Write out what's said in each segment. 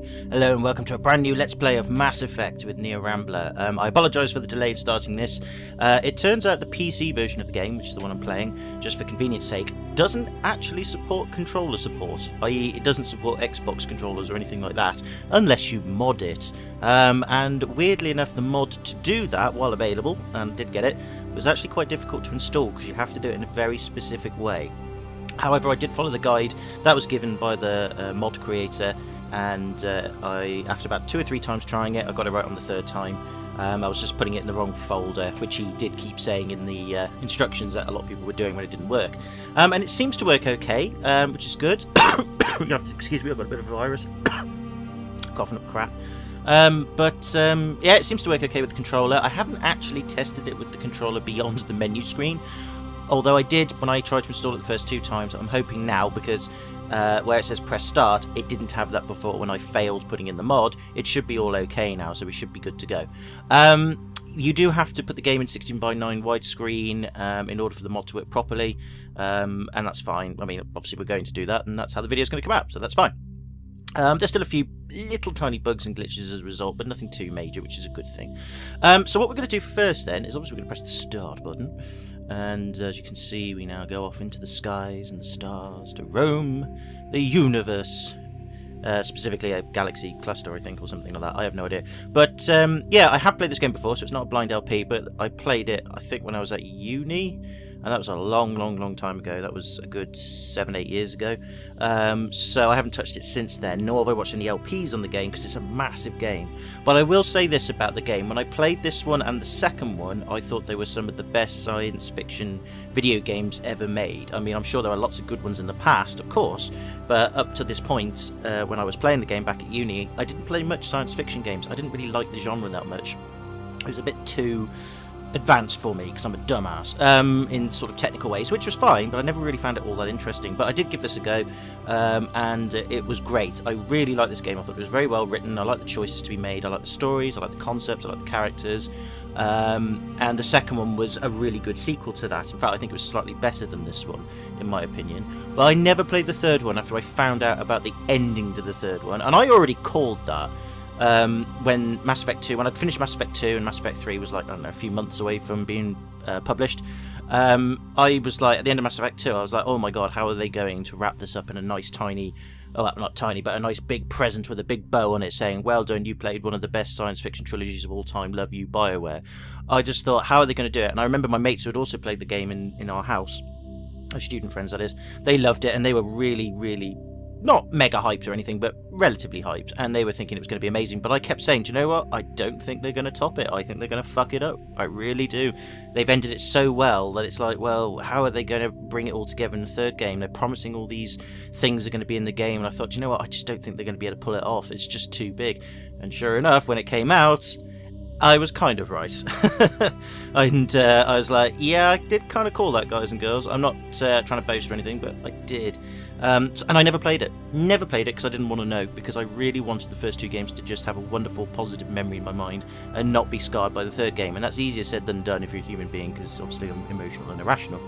Hello and welcome to a brand new Let's Play of Mass Effect with Neo Rambler. I apologise for the delay in starting this. It turns out the PC version of the game, which is the one I'm playing, just for convenience sake, doesn't actually support controller support, i.e. it doesn't support Xbox controllers or anything like that, unless you mod it. And weirdly enough, the mod to do that, while available, and did get it, was actually quite difficult to install because you have to do it in a very specific way. However, I did follow the guide that was given by the mod creator, and after about 2 or 3 times trying it, I got it right on the 3rd time. I was just putting it in the wrong folder, which he did keep saying in the instructions that a lot of people were doing when it didn't work. And it seems to work okay, which is good. You have to excuse me, I've got a bit of a virus. Coughing up crap. Yeah, it seems to work okay with the controller. I haven't actually tested it with the controller beyond the menu screen. Although I did when I tried to install it the first 2 times. I'm hoping now, because where it says press start, it didn't have that before when I failed putting in the mod. It should be all okay now, so we should be good to go. You do have to put the game in 16:9 widescreen in order for the mod to work properly, and that's fine. I mean, obviously we're going to do that, and that's how the video is going to come out, so that's fine. There's still a few little tiny bugs and glitches as a result, but nothing too major, which is a good thing. So what we're going to do first then is obviously we're going to press the start button, and as you can see, we now go off into the skies and the stars to roam the universe. Specifically a galaxy cluster, I think, or something like that. I have no idea. But yeah, I have played this game before, so it's not a blind LP, but I played it, I think, when I was at uni. And that was a long time ago. That was a good 7-8 years ago. So I haven't touched it since then, nor have I watched any LPs on the game, because it's a massive game. But I will say this about the game. When I played this one and the second one, I thought they were some of the best science fiction video games ever made. I mean, I'm sure there are lots of good ones in the past, of course, but up to this point, when I was playing the game back at uni, I didn't play much science fiction games. I didn't really like the genre that much. It was a bit too advanced for me because I'm a dumbass in sort of technical ways, which was fine, but I never really found it all that interesting. But I did give this a go, and it was great. I really liked this game. I thought it was very well written. I like the choices to be made. I like the stories. I like the concepts. I like the characters. And the second one was a really good sequel to that. In fact, I think it was slightly better than this one, in my opinion. But I never played the third one after I found out about the ending to the third one, and I already called that. When Mass Effect 2, when I'd finished Mass Effect 2 and Mass Effect 3 was like, I don't know, a few months away from being published, I was like, at the end of Mass Effect 2, I was like, oh my god, how are they going to wrap this up in a nice tiny, oh, not tiny, but a nice big present with a big bow on it saying, well done, you played one of the best science fiction trilogies of all time, love you, BioWare. I just thought, how are they going to do it? And I remember my mates who had also played the game in our house, our student friends that is, they loved it, and they were really not mega hyped or anything, but relatively hyped, and they were thinking it was going to be amazing. But I kept saying, do you know what? I don't think they're going to top it. I think they're going to fuck it up. I really do. They've ended it so well that it's like, well, how are they going to bring it all together in the third game? They're promising all these things are going to be in the game, and I thought, do you know what? I just don't think they're going to be able to pull it off. It's just too big. And sure enough, when it came out, I was kind of right. And I was like, yeah, I did kind of call that, guys and girls. I'm not trying to boast or anything, but I did. And I never played it. Never played it because I didn't want to know, because I really wanted the first 2 games to just have a wonderful, positive memory in my mind and not be scarred by the third game. And that's easier said than done if you're a human being, because obviously I'm emotional and irrational.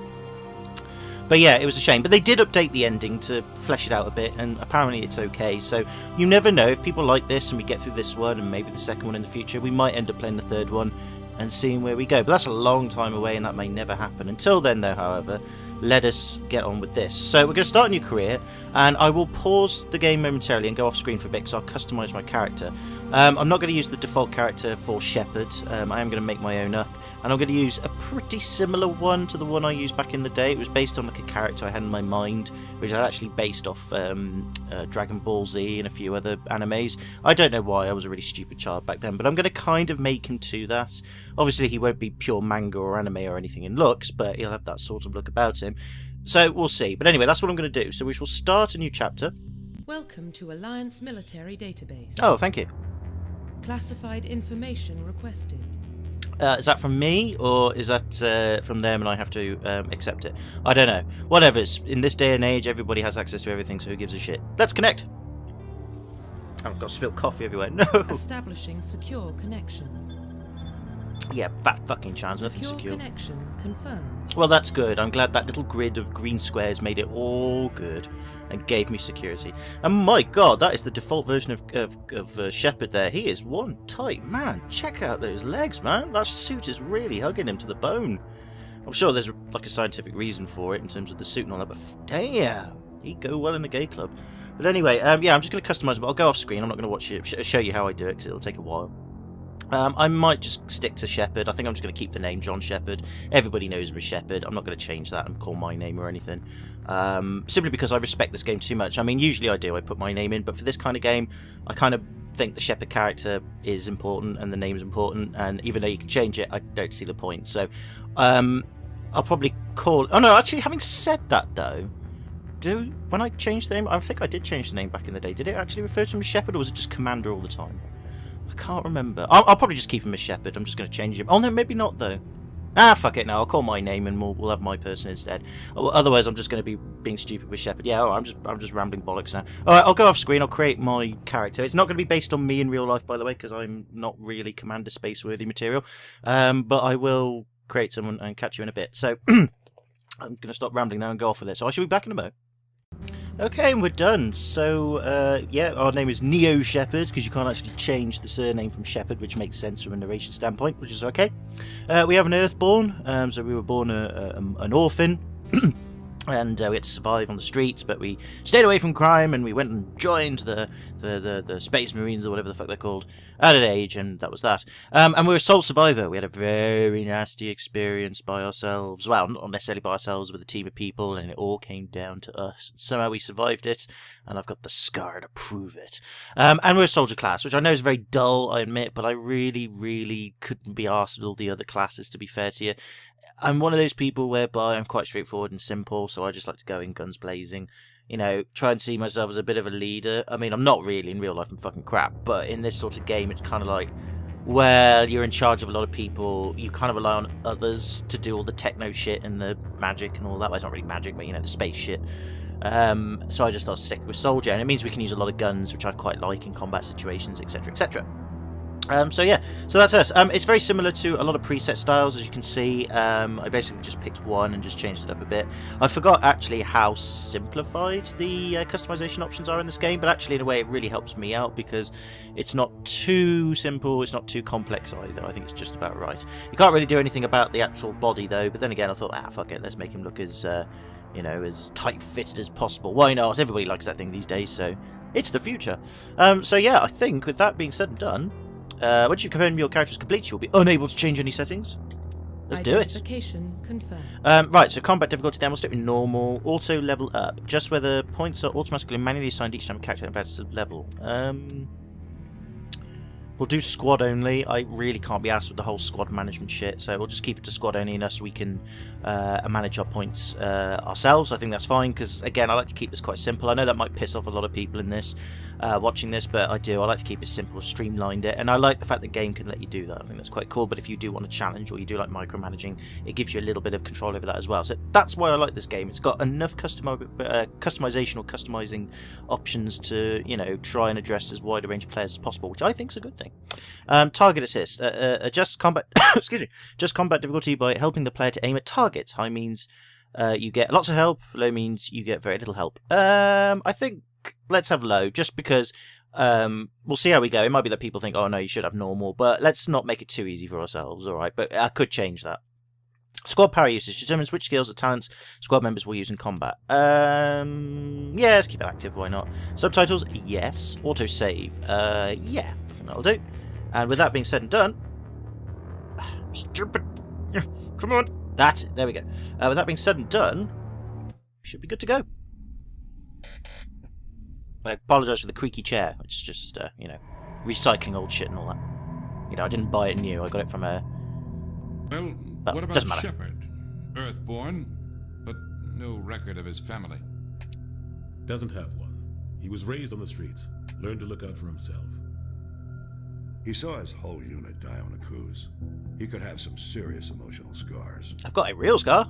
But yeah, it was a shame. But they did update the ending to flesh it out a bit, and apparently it's okay. So you never know. If people like this and we get through this one and maybe the second one in the future, we might end up playing the third one and seeing where we go. But that's a long time away, and that may never happen. Until then, though, however, let us get on with this. So we're going to start a new career, and I will pause the game momentarily and go off screen for a bit, because I'll customise my character. I'm not going to use the default character for Shepard. I am going to make my own up, and I'm going to use a pretty similar one to the one I used back in the day. It was based on like a character I had in my mind, which I actually based off Dragon Ball Z and a few other animes. I don't know why, I was a really stupid child back then, but I'm going to kind of make him to that. Obviously he won't be pure manga or anime or anything in looks, but he'll have that sort of look about him. So we'll see. But anyway, that's what I'm going to do. So we shall start a new chapter. Welcome to Alliance Military Database. Oh, thank you. Classified information requested. Is that from me, or is that from them and I have to accept it? I don't know. Whatever's. In this day and age, everybody has access to everything, so who gives a shit? Let's connect. I've got spilled coffee everywhere. No! Establishing secure connection. Yeah, fat fucking chance, nothing secure. Connection confirmed. Well, that's good. I'm glad that little grid of green squares made it all good and gave me security. And my god, that is the default version of Shepard there. He is one tight man. Check out those legs, man. That suit is really hugging him to the bone. I'm sure there's like a scientific reason for it in terms of the suit and all that, but damn, he'd go well in the gay club. But anyway, yeah, I'm just going to customize it, but I'll go off screen. I'm not going to watch it, show you how I do it because it'll take a while. I might just stick to Shepard. I think I'm just going to keep the name John Shepard. Everybody knows me as Shepard. I'm not going to change that and call my name or anything. Simply because I respect this game too much. I mean, usually I do. I put my name in. But for this kind of game, I kind of think the Shepard character is important and the name's important. And even though you can change it, I don't see the point. So I'll probably call... Oh, no, actually, having said that, though, when I changed the name... I think I did change the name back in the day. Did it actually refer to him as Shepard, or was it just Commander all the time? I can't remember. I'll probably just keep him as Shepard. I'm just going to change him. Oh, no, maybe not, though. Ah, fuck it now. I'll call my name and we'll have my person instead. Otherwise, I'm just going to be being stupid with Shepard. Yeah, I'm just rambling bollocks now. Alright, I'll go off screen. I'll create my character. It's not going to be based on me in real life, by the way, because I'm not really Commander Space-worthy material. But I will create someone and catch you in a bit. So, I'm going to stop rambling now and go off with it. So I shall be back in a moment. Okay, and we're done. So, yeah, our name is Neo Shepard, because you can't actually change the surname from Shepard, which makes sense from a narration standpoint, which is okay. We have an Earthborn, so we were born an orphan, and we had to survive on the streets, but we stayed away from crime, and we went and joined the Space Marines, or whatever the fuck they're called, at an age, and that was that. And we were a sole survivor. We had a very nasty experience by ourselves. Well, not necessarily by ourselves, with a team of people, and it all came down to us. Somehow we survived it, and I've got the scar to prove it. And we're a soldier class, which I know is very dull, I admit, but I really, really couldn't be arsed with all the other classes, to be fair to you. I'm one of those people whereby I'm quite straightforward and simple, so I just like to go in guns blazing. You know, try and see myself as a bit of a leader. I mean, I'm not really in real life, I'm fucking crap, but in this sort of game, it's kind of like, well, you're in charge of a lot of people, you kind of rely on others to do all the techno shit and the magic and all that. Well, it's not really magic, but, you know, the space shit. So I just thought I'd stick with soldier, and it means we can use a lot of guns, which I quite like in combat situations, etc., etc. So yeah, so that's us. It's very similar to a lot of preset styles, as you can see. I basically just picked one and just changed it up a bit. I forgot actually how simplified the customization options are in this game, but actually in a way it really helps me out because it's not too simple, it's not too complex either. I think it's just about right. You can't really do anything about the actual body though, but then again I thought, fuck it, let's make him look as, you know, as tight-fitted as possible. Why not? Everybody likes that thing these days, so it's the future. So yeah, I think with that being said and done, once you've confirmed your character is complete, you'll be unable to change any settings. Let's do it. Identification confirmed. Right, so combat difficulty, then we'll stick with normal. Auto level up, just where the points are automatically manually assigned each time a character advances a level. We'll do squad only. I really can't be asked with the whole squad management shit, so we'll just keep it to squad only, and so we can manage our points ourselves. I think that's fine, because again, I like to keep this quite simple. I know that might piss off a lot of people in this, watching this, but I do. I like to keep it simple, streamlined it, and I like the fact that the game can let you do that. I think that's quite cool, but if you do want to challenge, or you do like micromanaging, it gives you a little bit of control over that as well. So that's why I like this game. It's got enough customization or customizing options to, you know, try and address as wide a range of players as possible, which I think is a good thing. Target assist. Adjust combat excuse me. Just combat difficulty by helping the player to aim at targets. High means you get lots of help. Low means you get very little help. I think let's have low, just because we'll see how we go. It might be that people think, oh no, you should have normal, but let's not make it too easy for ourselves. All right, but I could change that. Squad power usage determines which skills or talents squad members will use in combat. Yeah, let's keep it active, why not? Subtitles, yes. Auto save, yeah, I think that'll do. And with that being said and done, stupid, come on, that's it, there we go. With that being said and done, we should be good to go. I apologise for the creaky chair, which is just, you know, recycling old shit and all that. You know, I didn't buy it new, I got it from a... Well, what about Shepard? Earthborn, but no record of his family. Doesn't have one. He was raised on the streets, learned to look out for himself. He saw his whole unit die on a cruise. He could have some serious emotional scars. I've got a real scar.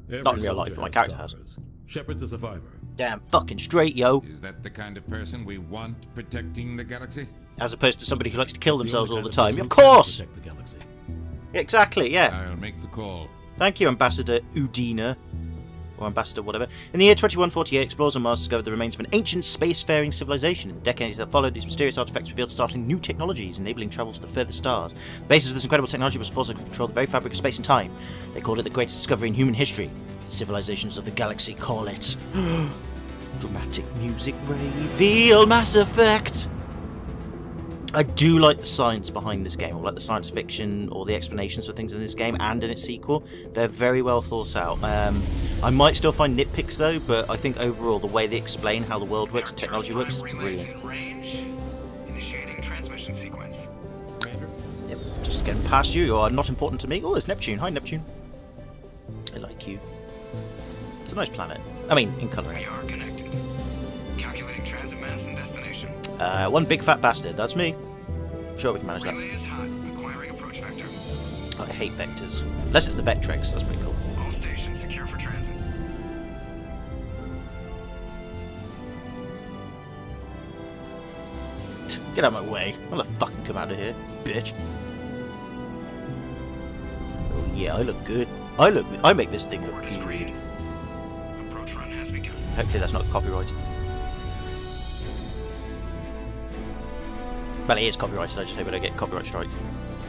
Every Not in real life, soldier but my has character has. scars. Shepard's a survivor. Damn fucking straight, yo. Is that the kind of person we want protecting the galaxy? As opposed to somebody who likes to kill It's themselves only all the kind time. person Of who can course! protect the galaxy. Exactly, yeah. I'll make the call. Thank you, Ambassador Udina. Or Ambassador whatever. In the year 2148, explorers on Mars discovered the remains of an ancient spacefaring civilization. In the decades that followed, these mysterious artifacts revealed startling new technologies, enabling travel to the furthest stars. The basis of this incredible technology was a force that could control the very fabric of space and time. They called it the greatest discovery in human history. The civilizations of the galaxy call it... Dramatic music reveal Mass Effect! I do like the science behind this game. I like the science fiction or the explanations for things in this game and in its sequel. They're very well thought out. I might still find nitpicks though, but I think overall the way they explain how the world works and technology works is brilliant. Range. Initiating transmission sequence. Yep, just getting past you. You are not important to me. Oh, there's Neptune. Hi, Neptune. I like you. It's a nice planet. I mean, in colour. We are connected. Calculating transit mass and destination. One big fat bastard. That's me. Sure, we can manage that. Relay is hot. Acquiring approach vector. Oh, I hate vectors. Unless it's the Vectrex. That's pretty cool. All stations secure for transit. Get out of my way. I'm gonna fucking come out of here, bitch. Oh yeah, I look good. I make this thing look Board is good. green. Approach run has begun. Hopefully that's not copyrighted. Well, it is copyrighted, I just hope I don't get copyright strike.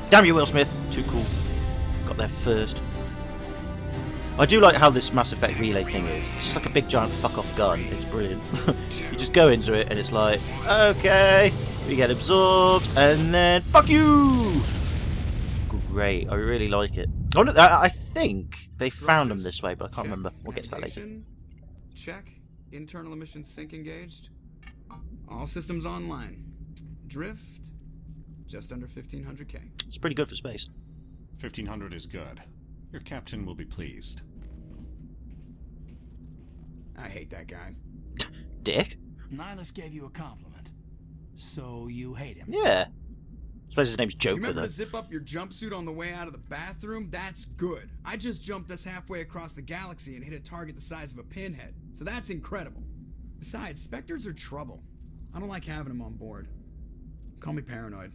Damn you, Will Smith! Too cool. Got there first. I do like how this Mass Effect relay thing is. It's just like a big giant fuck-off gun. It's brilliant. You just go into it and it's like, okay, we get absorbed, and then fuck you! Great, I really like it. I think they found them this way, but I can't remember. We'll get to that later. Check. Internal emissions sync engaged. All systems online. Drift. Just under 1500K. It's pretty good for space. 1500 is good. Your captain will be pleased. I hate that guy. Dick? Nihilus gave you a compliment. So you hate him? Yeah. I suppose his name's Joker, Remember though. to zip up your jumpsuit on the way out of the bathroom? That's good. I just jumped us halfway across the galaxy and hit a target the size of a pinhead. So that's incredible. Besides, Spectres are trouble. I don't like having them on board. Call me paranoid.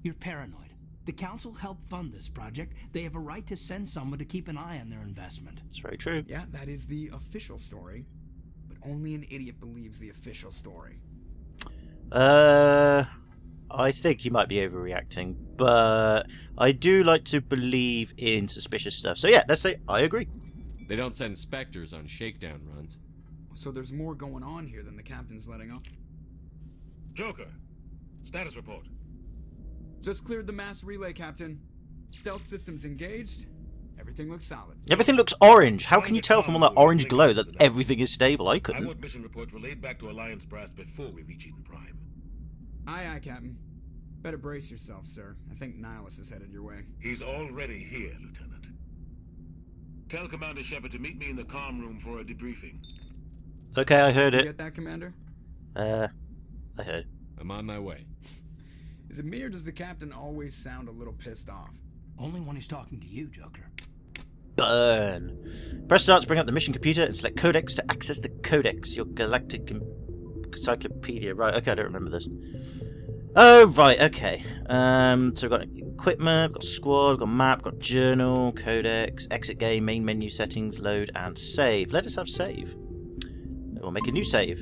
You're paranoid. The Council helped fund this project. They have a right to send someone to keep an eye on their investment. It's very true. Yeah, that is the official story. But only an idiot believes the official story. I think you might be overreacting, but I do like to believe in suspicious stuff. So yeah, let's say I agree. They don't send Spectres on shakedown runs. So there's more going on here than the captain's letting on. Joker, status report. Just cleared the mass relay, Captain. Stealth systems engaged. Everything looks solid. Everything looks orange. How can you tell from all that orange glow that everything is stable? I I couldn't. want mission reports relayed back to Alliance brass before we reach Eden Prime. Aye, aye, Captain. Better brace yourself, sir. I think Nihilus is headed your way. He's already here, Lieutenant. Tell Commander Shepard to meet me in the comm room for a debriefing. Okay, I heard You it. get that, Commander? I heard. I'm on my way. Is it me or does the Captain always sound a little pissed off? Only when he's talking to you, Joker. Burn. Press start to bring up the mission computer and select Codex to access the Codex. Your galactic encyclopedia. Right, okay, I don't remember this. Oh, right, okay. So we've got equipment, we've got squad, we've got map, we've got journal, Codex, exit game, main menu settings, load, and save. Let us have save. We'll make a new save.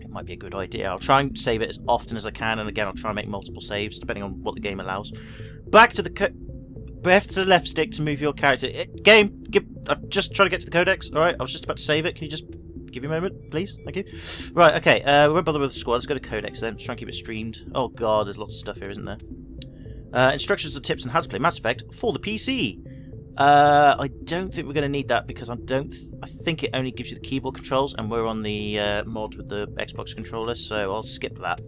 It might be a good idea. I'll try and save it as often as I can, and again, I'll try and make multiple saves, depending on what the game allows. Back to the Left to the left stick to move your character. I'm just trying to get to the Codex. Alright, I was just about to save it. Can you just give me a moment, please? Thank you. Right, okay. We won't bother with the squad. Let's go to Codex then. Let's try and keep it streamed. Oh god, there's lots of stuff here, isn't there? Instructions and tips on how to play Mass Effect for the PC. I don't think we're going to need that because I think it only gives you the keyboard controls, and we're on the mod with the Xbox controller, so I'll skip that.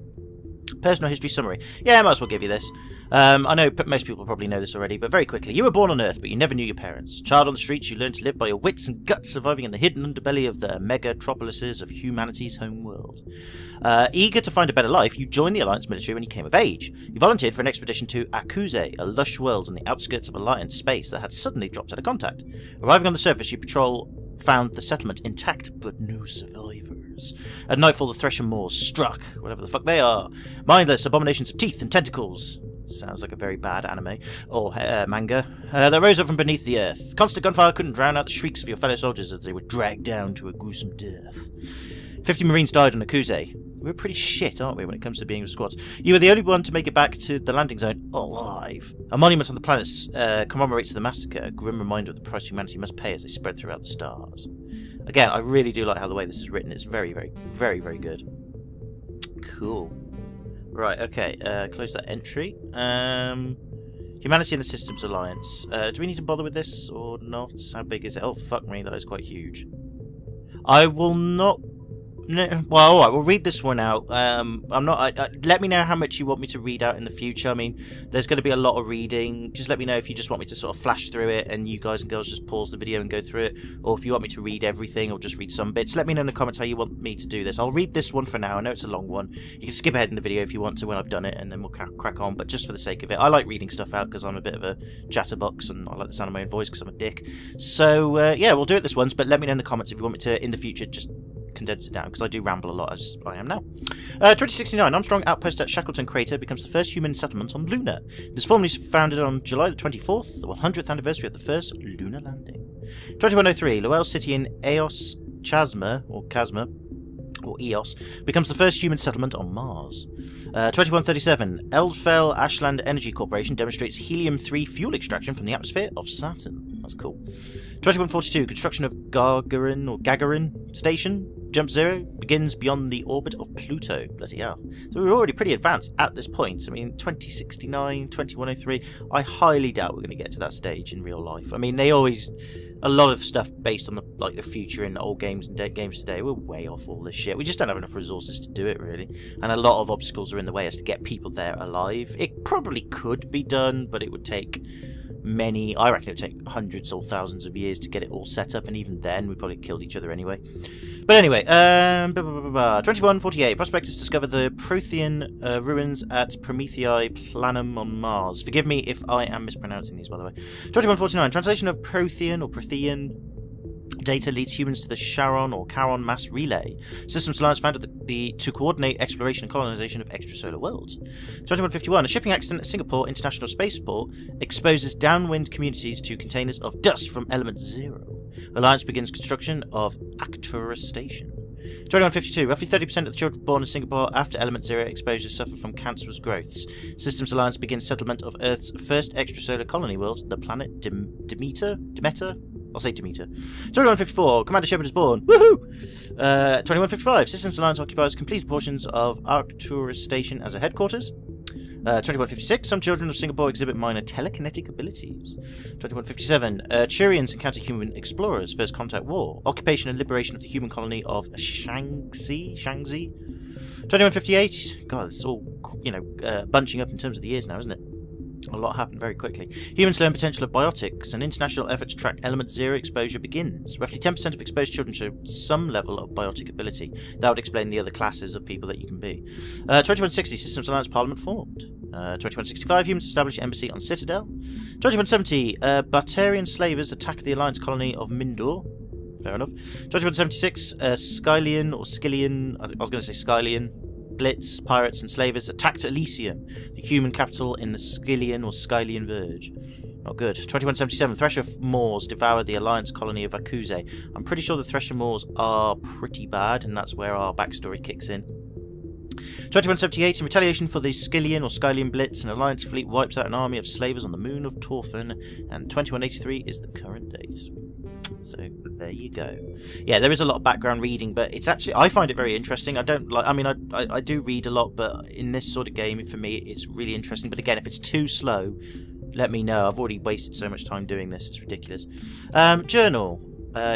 Personal history summary. Yeah, I might as well give you this. I know most people probably know this already, but very quickly. You were born on Earth, but you never knew your parents. Child on the streets, you learned to live by your wits and guts, surviving in the hidden underbelly of the megatropolises of humanity's home world. Eager to find a better life, you joined the Alliance military when you came of age. You volunteered for an expedition to Akuze, a lush world on the outskirts of Alliance space that had suddenly dropped out of contact. Arriving on the surface, your patrol found the settlement intact, but no survivors. At nightfall, the Thresher Moors struck, whatever the fuck they are. Mindless abominations of teeth and tentacles. Sounds like a very bad anime or manga. That rose up from beneath the earth. Constant gunfire couldn't drown out the shrieks of your fellow soldiers as they were dragged down to a gruesome death. 50 Marines died on Akuze. We're pretty shit, aren't we, when it comes to being with squads? You were the only one to make it back to the landing zone alive. A monument on the planet commemorates the massacre, a grim reminder of the price humanity must pay as they spread throughout the stars. Again, I really do like how the way this is written. It's very, very, very, very good. Cool. Right, okay, close that entry. Humanity and the Systems Alliance. Do we need to bother with this or not? How big is it? Oh, fuck me, that is quite huge. I will not... No, well, alright, we'll read this one out. Let me know how much you want me to read out in the future. I mean, there's going to be a lot of reading. Just let me know if you just want me to sort of flash through it and you guys and girls just pause the video and go through it, or if you want me to read everything or just read some bits. Let me know in the comments how you want me to do this. I'll read this one for now. I know it's a long one. You can skip ahead in the video if you want to when I've done it, and then we'll crack on. But just for the sake of it, I like reading stuff out because I'm a bit of a chatterbox and I like the sound of my own voice because I'm a dick. So, yeah, we'll do it this once, but let me know in the comments if you want me to, in the future, just condense it down, because I do ramble a lot as I am now. 2069, Armstrong outpost at Shackleton Crater becomes the first human settlement on Luna. It was formally founded on July the 24th, the 100th anniversary of the first lunar landing. 2103, Lowell City in Eos Chasma, or Eos, becomes the first human settlement on Mars. 2137, Eldfell Ashland Energy Corporation demonstrates helium-3 fuel extraction from the atmosphere of Saturn. That's cool. 2142, construction of Gagarin Station, Jump Zero, begins beyond the orbit of Pluto. Bloody hell. So we're already pretty advanced at this point. I mean, 2069, 2103, I highly doubt we're going to get to that stage in real life. I mean, they always... A lot of stuff based on the future in old games and dead games today, we're way off all this shit. We just don't have enough resources to do it, really. And a lot of obstacles are in the way as to get people there alive. It probably could be done, but it would take many... I reckon it would take hundreds or thousands of years to get it all set up, and even then we'd probably killed each other anyway. But anyway, 2148, prospectors discover the Prothean ruins at Promethei Planum on Mars. Forgive me if I am mispronouncing these, by the way. 2149, translation of Prothean or Prothean data leads humans to the Charon mass relay. Systems Alliance founded to coordinate exploration and colonization of extrasolar worlds. 2151, a shipping accident at Singapore International Spaceport exposes downwind communities to containers of dust from Element Zero. Alliance begins construction of Arcturus Station. 2152, roughly 30% of the children born in Singapore after Element Zero exposure suffer from cancerous growths. Systems Alliance begins settlement of Earth's first extrasolar colony world, the planet Demeter? I'll say Demeter. 2154, Commander Shepard is born. Woohoo! 2155, Systems Alliance occupies completed portions of Arcturus Station as a headquarters. 2156, some children of Singapore exhibit minor telekinetic abilities. 2157, Turians encounter human explorers, first contact war. Occupation and liberation of the human colony of Shangzi. 2158, God, it's all, bunching up in terms of the years now, isn't it? A lot happened very quickly. Humans learn potential of biotics. An international effort to track Element Zero exposure begins. Roughly 10% of exposed children show some level of biotic ability. That would explain the other classes of people that you can be. 2160, Systems Alliance Parliament formed. 2165, humans establish embassy on Citadel. 2170, Batarian slavers attack the Alliance colony of Mindor. Fair enough. 2176, Skylian or Skillian, I was going to say Skylian, Blitz, pirates and slavers attacked Elysium, the human capital in the Scylian or Skylian Verge. Not good. 2177, Thresher Moors devour the Alliance colony of Akuze. I'm pretty sure the Thresher Moors are pretty bad, and that's where our backstory kicks in. 2178, in retaliation for the Scylian or Skylian Blitz, an Alliance fleet wipes out an army of slavers on the moon of Torfan, and 2183 is the current date. So there you go. Yeah, there is a lot of background reading, but it's actually, I find it very interesting. I don't like, I mean, I do read a lot, but in this sort of game, for me, it's really interesting. But again, if it's too slow, let me know. I've already wasted so much time doing this. It's ridiculous. Journal.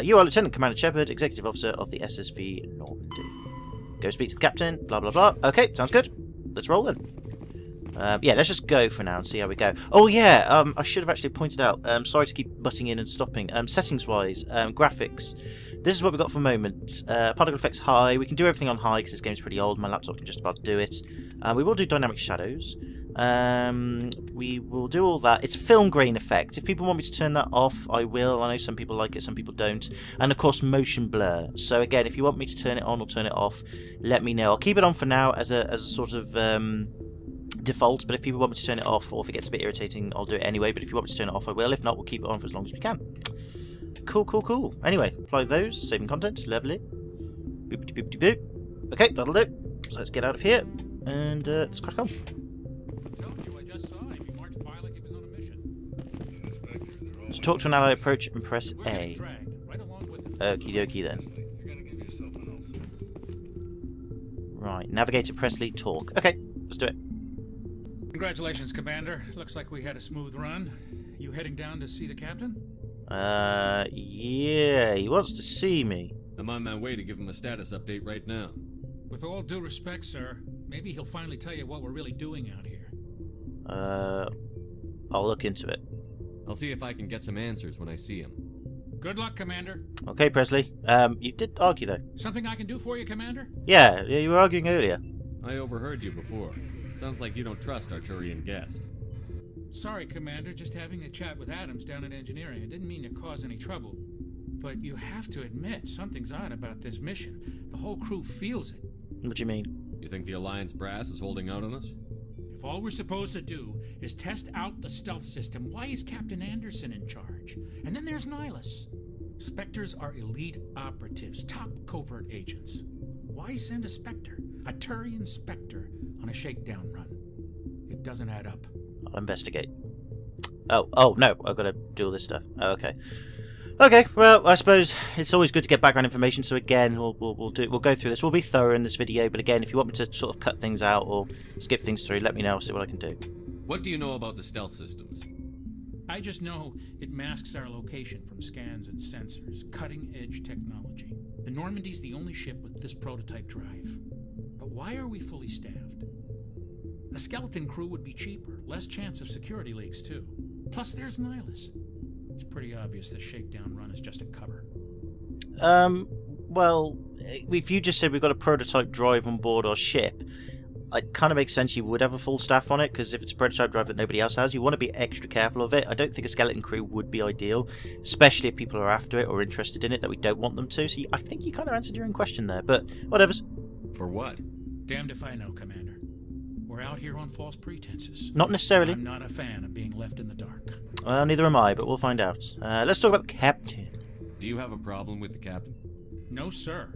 You are Lieutenant Commander Shepard, Executive Officer of the SSV Normandy. Go speak to the captain, blah, blah, blah. Okay, sounds good. Let's roll then. Yeah, let's just go for now and see how we go. Oh yeah, I should have actually pointed out, sorry to keep butting in and stopping, settings-wise, graphics, this is what we've got for the moment. Particle effects high, we can do everything on high because this game's pretty old, my laptop can just about do it. We will do dynamic shadows, we will do all that. It's film grain effect. If people want me to turn that off, I will. I know some people like it, some people don't. And of course, motion blur. So again, if you want me to turn it on or turn it off, let me know. I'll keep it on for now as a sort of default, but if people want me to turn it off, or if it gets a bit irritating, I'll do it anyway, but if you want me to turn it off, I will. If not, we'll keep it on for as long as we can. Cool, cool, cool. Anyway, apply those, saving content, lovely. Boop, boop, boop, boop. Okay, that'll do. So let's get out of here, and let's crack on. To talk to an ally, approach and press A. Okie dokie then. Right, navigate to Presley, talk. Okay, let's do it. Congratulations, Commander. Looks like we had a smooth run. You heading down to see the captain? Yeah, he wants to see me. I'm on my way to give him a status update right now. With all due respect, sir, maybe he'll finally tell you what we're really doing out here. I'll look into it. I'll see if I can get some answers when I see him. Good luck, Commander. Okay, Presley. You did argue, though. Something I can do for you, Commander? Yeah, you were arguing earlier. I overheard you before. Sounds like you don't trust our Turian guest. Sorry, Commander. Just having a chat with Adams down at engineering. I didn't mean to cause any trouble. But you have to admit, something's odd about this mission. The whole crew feels it. What do you mean? You think the Alliance brass is holding out on us? If all we're supposed to do is test out the stealth system, why is Captain Anderson in charge? And then there's Nihilus. Spectres are elite operatives, top covert agents. Why send a Spectre, a Turian Spectre, on a shakedown run? It doesn't add up. I'll investigate. Oh no, I've got to do all this stuff. Oh, okay. Okay, well, I suppose it's always good to get background information, so again, we'll go through this. We'll be thorough in this video, but again, if you want me to sort of cut things out or skip things through, let me know, I'll see what I can do. What do you know about the stealth systems? I just know it masks our location from scans and sensors. Cutting-edge technology. The Normandy's the only ship with this prototype drive. But why are we fully staffed? A skeleton crew would be cheaper, less chance of security leaks, too. Plus, there's Nihilus. It's pretty obvious the shakedown run is just a cover. Well, if you just said we've got a prototype drive on board our ship, it kind of makes sense you would have a full staff on it, because if it's a prototype drive that nobody else has, you want to be extra careful of it. I don't think a skeleton crew would be ideal, especially if people are after it or interested in it that we don't want them to. So I think you kind of answered your own question there, but whatevers. For what? Damned if I know, Commander. We're out here on false pretenses. Not necessarily. I'm not a fan of being left in the dark. Well, neither am I, but we'll find out. Let's talk about the captain. Do you have a problem with the captain? No, sir.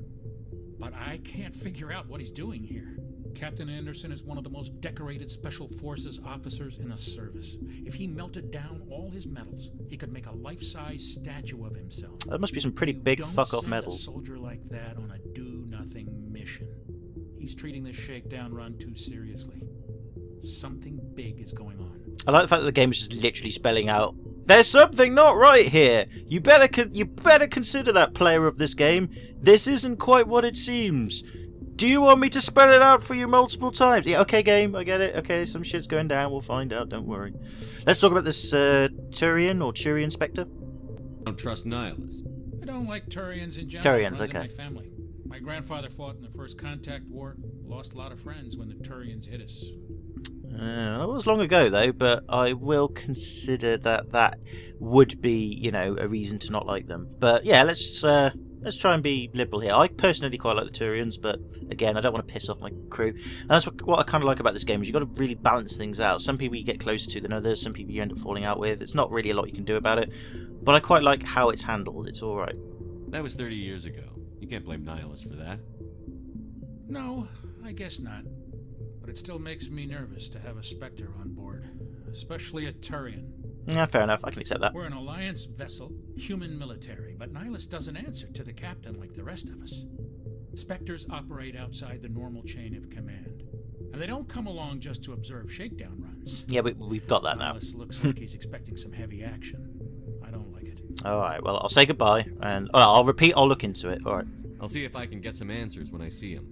But I can't figure out what he's doing here. Captain Anderson is one of the most decorated Special Forces officers in the service. If he melted down all his medals, he could make a life-size statue of himself. That must be some pretty big fuck-off medals. Don't send a soldier like that on a do-nothing mission. He's treating this shakedown run too seriously. Something big is going on. I like the fact that the game is just literally spelling out, there's something not right here. You better consider that, player of this game. This isn't quite what it seems. Do you want me to spell it out for you multiple times? Yeah, okay, game, I get it. Okay, some shit's going down. We'll find out. Don't worry. Let's talk about this Turian Spectre. Don't trust Nihilus. I don't like Turians in general. Turians, okay. My family. My grandfather fought in the First Contact War. Lost a lot of friends when the Turians hit us. That was long ago, though, but I will consider that would be, you know, a reason to not like them. But yeah, let's try and be liberal here. I personally quite like the Turians, but again, I don't want to piss off my crew. And that's what I kind of like about this game, is you've got to really balance things out. Some people you get closer to than others, some people you end up falling out with. It's not really a lot you can do about it, but I quite like how it's handled. It's alright. That was 30 years ago. You can't blame Nihilus for that. No, I guess not. But it still makes me nervous to have a Spectre on board, especially a Turian. Yeah, fair enough. I can accept that. We're an Alliance vessel, human military, but Nihilus doesn't answer to the captain like the rest of us. Spectres operate outside the normal chain of command, and they don't come along just to observe shakedown runs. Yeah, we've got that now. Nihilus looks like he's expecting some heavy action. I don't like it. Alright, well, I'll say goodbye, and I'll repeat, I'll look into it. Alright. I'll see if I can get some answers when I see him.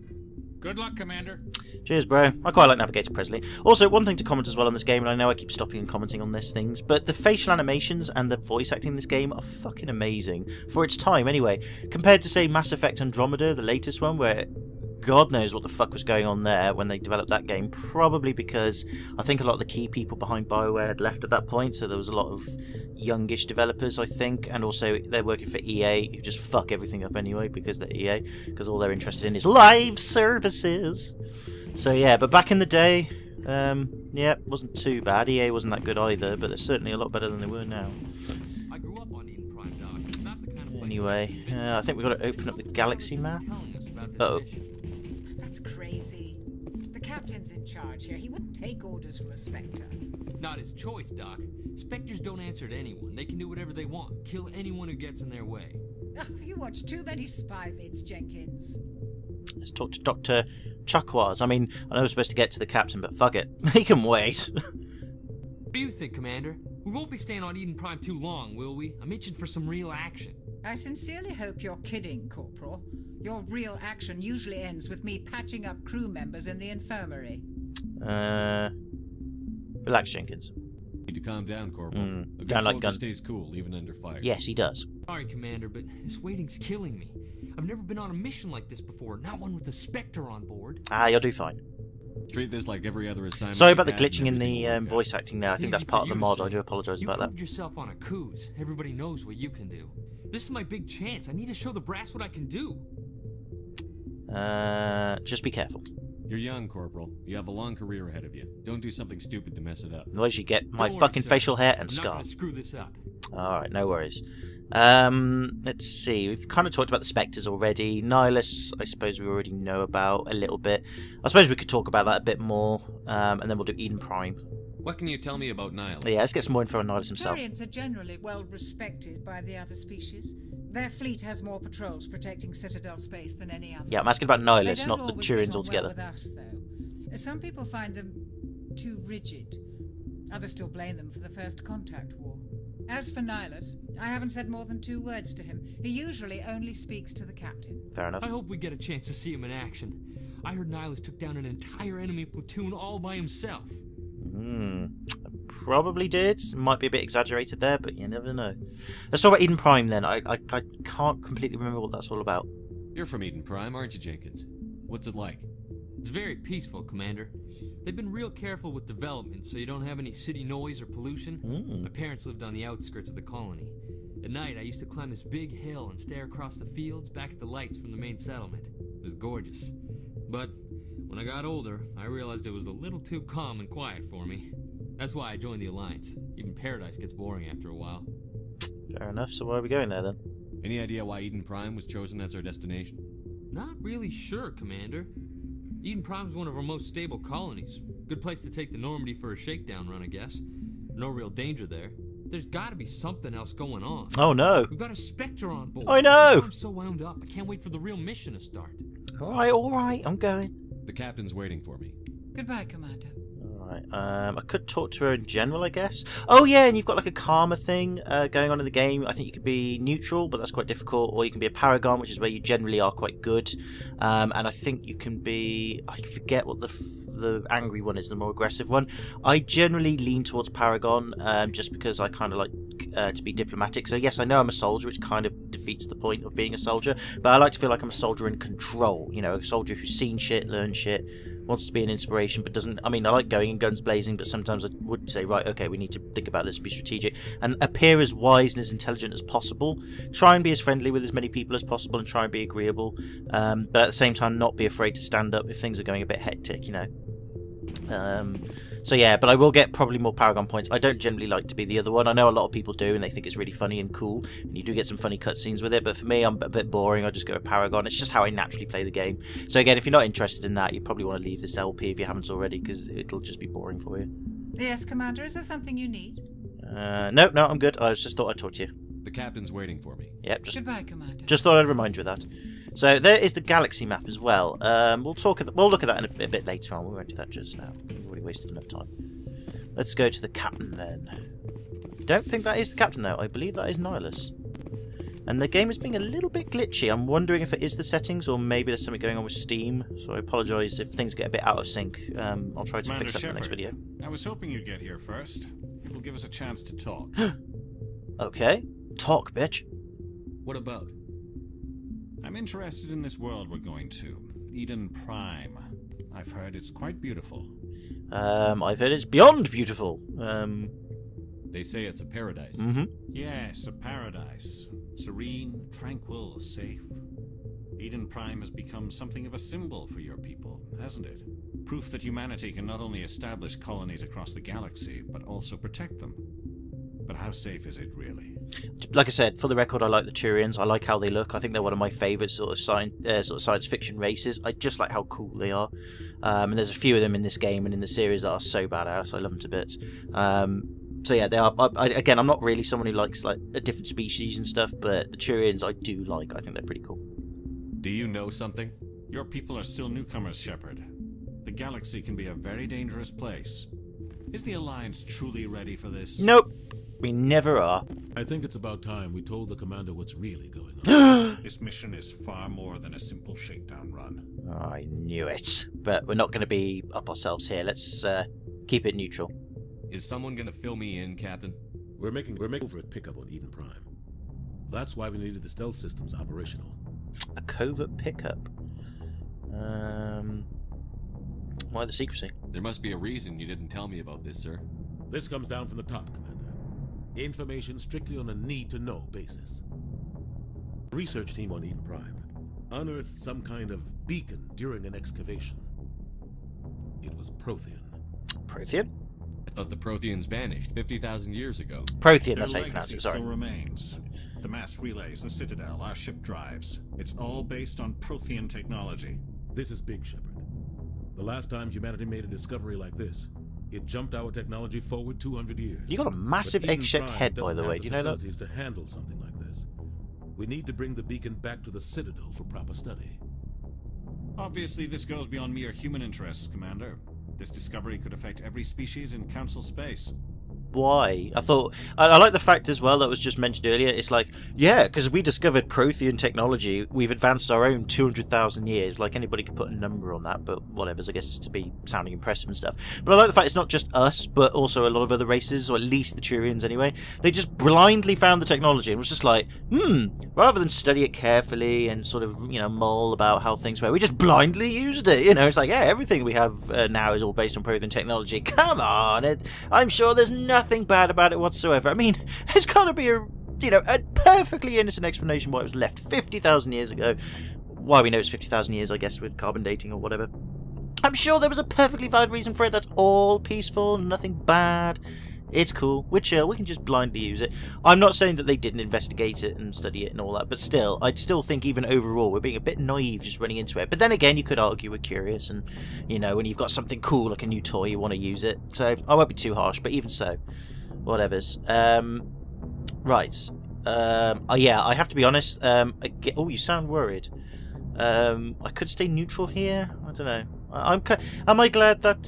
Good luck, Commander. Cheers, bro. I quite like Navigator Presley. Also, one thing to comment as well on this game, and I know I keep stopping and commenting on these things, but the facial animations and the voice acting in this game are fucking amazing. For its time, anyway. Compared to, say, Mass Effect Andromeda, the latest one, where God knows what the fuck was going on there when they developed that game. Probably because I think a lot of the key people behind BioWare had left at that point, so there was a lot of youngish developers, I think, and also they're working for EA, who just fuck everything up anyway because they're EA, because all they're interested in is live services. So yeah, but back in the day, Yeah, wasn't too bad. EA wasn't that good either, but they're certainly a lot better than they were now. I grew up on Eden Prime, Doc. It's not the kind of place Anyway, I think we've got to open up the galaxy map. Uh-oh. That's crazy. The captain's in charge here. He wouldn't take orders from a Spectre. Not his choice, Doc. Spectres don't answer to anyone. They can do whatever they want. Kill anyone who gets in their way. Oh, you watch too many spy vids, Jenkins. Let's talk to Dr. Chuckwas. I mean, I know we're supposed to get to the captain, but fuck it. He can wait. What do you think, Commander? We won't be staying on Eden Prime too long, will we? I'm itching for some real action. I sincerely hope you're kidding, Corporal. Your real action usually ends with me patching up crew members in the infirmary. Relax, Jenkins. Need to calm down, Corporal. A Down good like soldier gun. stays cool, even under fire. Yes, he does. Sorry, Commander, but this waiting's killing me. I've never been on a mission like this before, not one with a Spectre on board. Ah, you'll do fine. Treat this like every other assignment. Sorry about the we've had glitching in and the everything will voice acting there. I think that's part of the mod. I do apologise about You that. proved yourself on a cruise. Everybody knows what you can do. This is my big chance. I need to show the brass what I can do. Just be careful. You're young, Corporal. You have a long career ahead of you. Don't do something stupid to mess it up. Otherwise you get my Don't worry, fucking sir. facial hair and I'm not scar. gonna screw this up. Alright, no worries. Let's see. We've kind of talked about the Spectres already. Nihilus, I suppose we already know about a little bit. I suppose we could talk about that a bit more, and then we'll do Eden Prime. What can you tell me about Nihilus? Yeah, let's get some more info on Nihilus himself. Turians are generally well respected by the other species. Their fleet has more patrols protecting Citadel space than any other. Yeah, I'm asking about They Nihilus, don't not the always get Turians on altogether. well with us, though. Some people find them too rigid. Others still blame them for the First Contact War. As for Nihilus, I haven't said more than 2 words to him. He usually only speaks to the captain. Fair enough. I hope we get a chance to see him in action. I heard Nihilus took down an entire enemy platoon all by himself. Probably did. Might be a bit exaggerated there, but you never know. Let's talk about Eden Prime then. I can't completely remember what that's all about. You're from Eden Prime, aren't you, Jenkins? What's it like? It's very peaceful, Commander. They've been real careful with development, so you don't have any city noise or pollution. My parents lived on the outskirts of the colony. At night, I used to climb this big hill and stare across the fields back at the lights from the main settlement. It was gorgeous. But when I got older, I realized it was a little too calm and quiet for me. That's why I joined the Alliance. Even Paradise gets boring after a while. Fair enough. So why are we going there then? Any idea why Eden Prime was chosen as our destination? Not really sure, Commander. Eden Prime's one of our most stable colonies. Good place to take the Normandy for a shakedown run, I guess. No real danger there. There's gotta be something else going on. Oh no! We've got a Spectre on board. I know! I'm so wound up. I can't wait for the real mission to start. Alright, I'm going. The captain's waiting for me. Goodbye, Commander. Alright, I could talk to her in general, I guess. Oh yeah, and you've got like a karma thing going on in the game. I think you could be neutral, but that's quite difficult. Or you can be a paragon, which is where you generally are quite good. And I think you can be... I forget what the angry one is, the more aggressive one. I generally lean towards paragon, just because I kind of like to be diplomatic. So yes, I know I'm a soldier, which kind of defeats the point of being a soldier. But I like to feel like I'm a soldier in control. You know, a soldier who's seen shit, learned shit, wants to be an inspiration, but doesn't... I mean, I like going in guns blazing, but sometimes I would say, right, okay, we need to think about this, be strategic, and appear as wise and as intelligent as possible. Try and be as friendly with as many people as possible, and try and be agreeable, but at the same time not be afraid to stand up if things are going a bit hectic, you know. So yeah, but I will get probably more Paragon points. I don't generally like to be the other one. I know a lot of people do, and they think it's really funny and cool, and you do get some funny cutscenes with it, but for me, I'm a bit boring. I just go with Paragon. It's just how I naturally play the game. So again, if you're not interested in that, you probably want to leave this LP if you haven't already, because it'll just be boring for you. Yes, Commander, is there something you need? No, I'm good. I just thought I'd talk to you. The captain's waiting for me. Yep, Goodbye, Commander. Just thought I'd remind you of that. So there is the galaxy map as well. We'll look at that in a bit later on. We won't do that just now. We've already wasted enough time. Let's go to the captain then. Don't think that is the captain though. I believe that is Nihilus. And the game is being a little bit glitchy. I'm wondering if it is the settings or maybe there's something going on with Steam. So I apologise if things get a bit out of sync. I'll try to fix that in the next video. I was hoping you'd get here first. It will give us a chance to talk. Okay. Talk, bitch. What about? I'm interested in this world we're going to. Eden Prime. I've heard it's quite beautiful. I've heard it's beyond beautiful. They say it's a paradise. Yes, a paradise. Serene, tranquil, safe. Eden Prime has become something of a symbol for your people, hasn't it? Proof that humanity can not only establish colonies across the galaxy, but also protect them. But how safe is it really? Like I said, for the record, I like the Turians. I like how they look. I think they're one of my favourite sort of science fiction races. I just like how cool they are. And there's a few of them in this game and in the series that are so badass. I love them to bits. So yeah, they are. Again, I'm not really someone who likes like a different species and stuff, but the Turians I do like. I think they're pretty cool. Do you know something? Your people are still newcomers, Shepard. The galaxy can be a very dangerous place. Is the Alliance truly ready for this? Nope. We never are. I think it's about time we told the commander what's really going on. This mission is far more than a simple shakedown run. I knew it. But we're not going to be up ourselves here. Let's keep it neutral. Is someone going to fill me in, Captain? We're making covert pickup on Eden Prime. That's why we needed the stealth systems operational. A covert pickup? Why the secrecy? There must be a reason you didn't tell me about this, sir. This comes down from the top, Commander. Information strictly on a need-to-know basis. The research team on Eden Prime unearthed some kind of beacon during an excavation. It was Prothean. Prothean? I thought the Protheans vanished 50,000 years ago. Prothean, that's how you pronounce it, sorry. Still remains. The mass relays, the Citadel, our ship drives. It's all based on Prothean technology. This is big, Shepard. The last time humanity made a discovery like this, it jumped our technology forward 200 years. You got a massive egg-shaped head, by the way. Do you know that? To handle something like this. We need to bring the beacon back to the Citadel for proper study. Obviously, this goes beyond mere human interests, Commander. This discovery could affect every species in Council space. Why? I like the fact as well that was just mentioned earlier. It's like, yeah, because we discovered Prothean technology, we've advanced our own 200,000 years. Like, anybody could put a number on that, but whatever. I guess it's to be sounding impressive and stuff. But I like the fact it's not just us, but also a lot of other races, or at least the Turians anyway. They just blindly found the technology and was just like, rather than study it carefully and sort of, mull about how things were, we just blindly used it. It's like, yeah, everything we have now is all based on Prothean technology. Come on, I'm sure there's nothing bad about it whatsoever. I mean, there's got to be a perfectly innocent explanation why it was left 50,000 years ago. Why we know it's 50,000 years, I guess, with carbon dating or whatever. I'm sure there was a perfectly valid reason for it. That's all peaceful, nothing bad. It's cool. We're chill. We can just blindly use it. I'm not saying that they didn't investigate it and study it and all that, but still, I'd still think even overall we're being a bit naive just running into it. But then again, you could argue we're curious, and when you've got something cool like a new toy, you want to use it. So I won't be too harsh, but even so, whatever's. Right. Yeah, I have to be honest. Oh, you sound worried. I could stay neutral here. I don't know. Am I glad that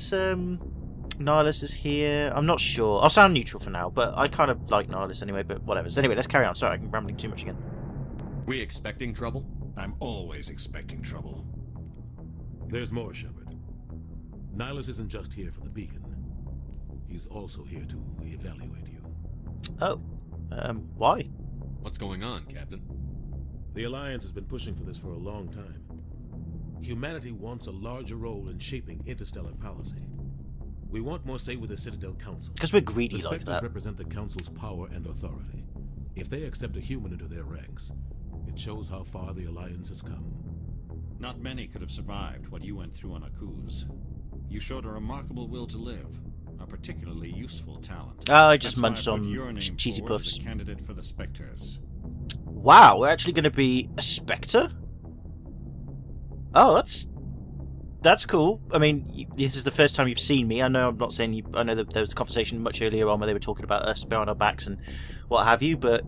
Nihilus is here? I'm not sure. I'll sound neutral for now, but I kind of like Nihilus anyway, but whatever. So anyway, let's carry on. Sorry, I'm rambling too much again. We expecting trouble? I'm always expecting trouble. There's more, Shepard. Nihilus isn't just here for the beacon. He's also here to evaluate you. Oh. Why? What's going on, Captain? The Alliance has been pushing for this for a long time. Humanity wants a larger role in shaping interstellar policy. We want more say with the Citadel Council. Because we're greedy the like that. Spectres represent the Council's power and authority. If they accept a human into their ranks, it shows how far the Alliance has come. Not many could have survived what you went through on Akuz. You showed a remarkable will to live, a particularly useful talent. Oh, I just That's munched on cheesy puffs. As a candidate for the Spectres. Wow, we're actually going to be a Spectre? Oh, that's cool. I mean, this is the first time you've seen me. I know I'm not saying you... I know that there was a conversation much earlier on where they were talking about us behind our backs and what have you, but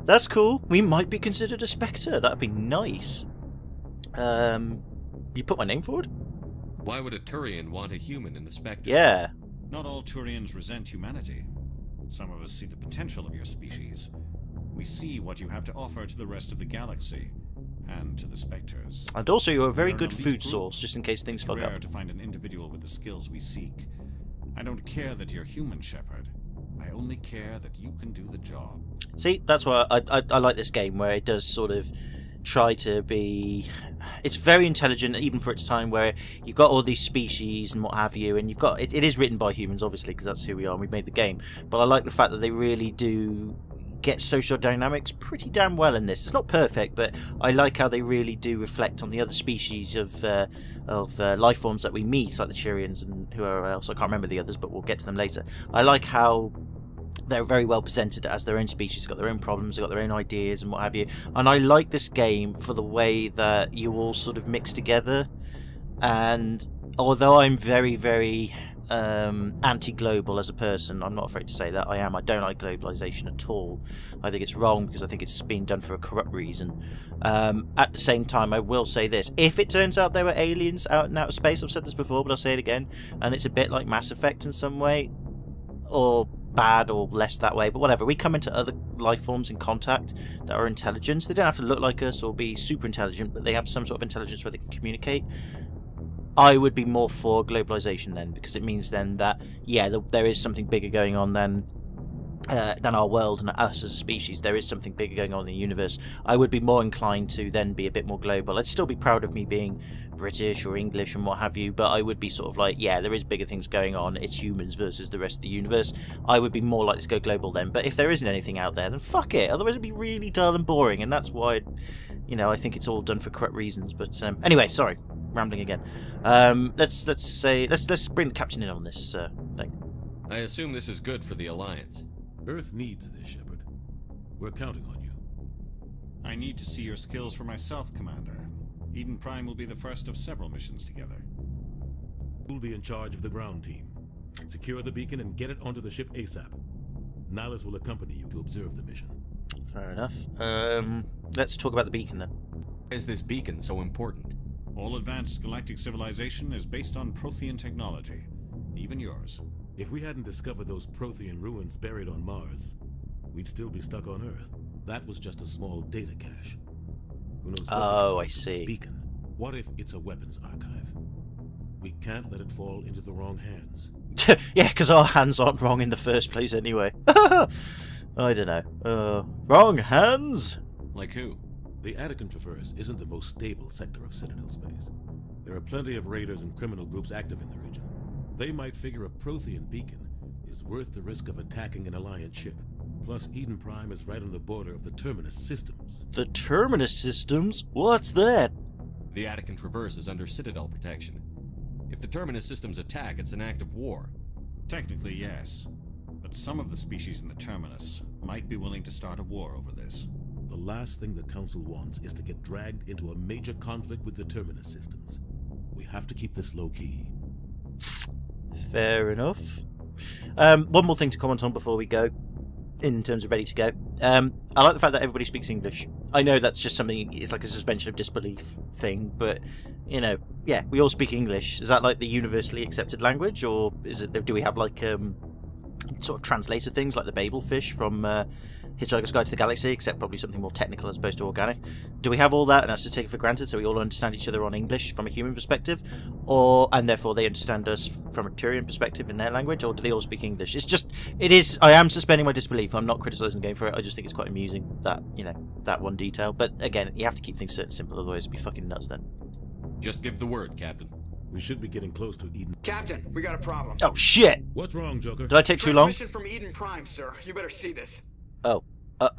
that's cool. We might be considered a Spectre. That'd be nice. You put my name forward? Why would a Turian want a human in the Spectre? Yeah. Not all Turians resent humanity. Some of us see the potential of your species. We see what you have to offer to the rest of the galaxy, and to the Spectres. And also, you're a very good food source, just in case things fuck up. It's rare to find an individual with the skills we seek. I don't care that you're human, Shepard. I only care that you can do the job. See, that's why I like this game, where it does sort of try to be... It's very intelligent, even for its time, where you've got all these species and what have you, and you've got... It is written by humans, obviously, because that's who we are, and we've made the game. But I like the fact that they really do gets social dynamics pretty damn well in this. It's not perfect, but I like how they really do reflect on the other species of life forms that we meet, like the Cheerians and whoever else. I can't remember the others, but we'll get to them later. I like how they're very well presented as their own species. They've got their own problems, they've got their own ideas and what have you. And I like this game for the way that you all sort of mix together. And although I'm very, very anti-global as a person, I'm not afraid to say that I am. I don't like globalization at all. I think it's wrong because I think it's been done for a corrupt reason. At the same time, I will say this: if it turns out there were aliens out in outer space, I've said this before, but I'll say it again, and it's a bit like Mass Effect in some way, or bad or less that way, but whatever, we come into other life forms in contact that are intelligent. They don't have to look like us or be super intelligent, but they have some sort of intelligence where they can communicate. I would be more for globalization then, because it means then that, yeah, there is something bigger going on than our world and us as a species. There is something bigger going on in the universe. I would be more inclined to then be a bit more global. I'd still be proud of me being British or English and what have you, but I would be sort of like, yeah, there is bigger things going on. It's humans versus the rest of the universe. I would be more likely to go global then. But if there isn't anything out there, then fuck it. Otherwise it'd be really dull and boring, and that's why, you know, I think it's all done for correct reasons. But anyway, sorry, rambling again. Let's bring the captain in on this thing. I assume this is good for the Alliance. Earth needs this, Shepard. We're counting on you. I need to see your skills for myself, Commander. Eden Prime will be the first of several missions together. You'll be in charge of the ground team. Secure the beacon and get it onto the ship ASAP. Nihilus will accompany you to observe the mission. Fair enough. Let's talk about the beacon then. Why is this beacon so important? All advanced galactic civilization is based on Prothean technology. Even yours. If we hadn't discovered those Prothean ruins buried on Mars, we'd still be stuck on Earth. That was just a small data cache. Who knows? Oh, I see. This beacon. What if it's a weapons archive? We can't let it fall into the wrong hands. Yeah, because our hands aren't wrong in the first place anyway. I don't know. Wrong hands? Like who? The Attican Traverse isn't the most stable sector of Citadel space. There are plenty of raiders and criminal groups active in the region. They might figure a Prothean beacon is worth the risk of attacking an Alliance ship. Plus, Eden Prime is right on the border of the Terminus systems. The Terminus systems? What's that? The Attican Traverse is under Citadel protection. If the Terminus systems attack, it's an act of war. Technically, yes. But some of the species in the Terminus might be willing to start a war over this. The last thing the Council wants is to get dragged into a major conflict with the Terminus systems. We have to keep this low-key. Fair enough. One more thing to comment on before we go, in terms of ready to go. I like the fact that everybody speaks English. I know that's just something, it's like a suspension of disbelief thing, but, you know, yeah, we all speak English. Is that like the universally accepted language, or do we have like sort of translator things like the Babelfish from Hitchhiker's Guide to the Galaxy, except probably something more technical as opposed to organic? Do we have all that and that's just taken for granted so we all understand each other on English from a human perspective, and therefore they understand us from a Turian perspective in their language, or do they all speak English? I am suspending my disbelief. I'm not criticising the game for it. I just think it's quite amusing that, you know, that one detail. But again, you have to keep things simple, otherwise it'd be fucking nuts then. Just give the word, Captain. We should be getting close to Eden. Captain, we got a problem. Oh shit! What's wrong, Joker? Did I take too long? Transmission from Eden Prime, sir. You better see this. Oh,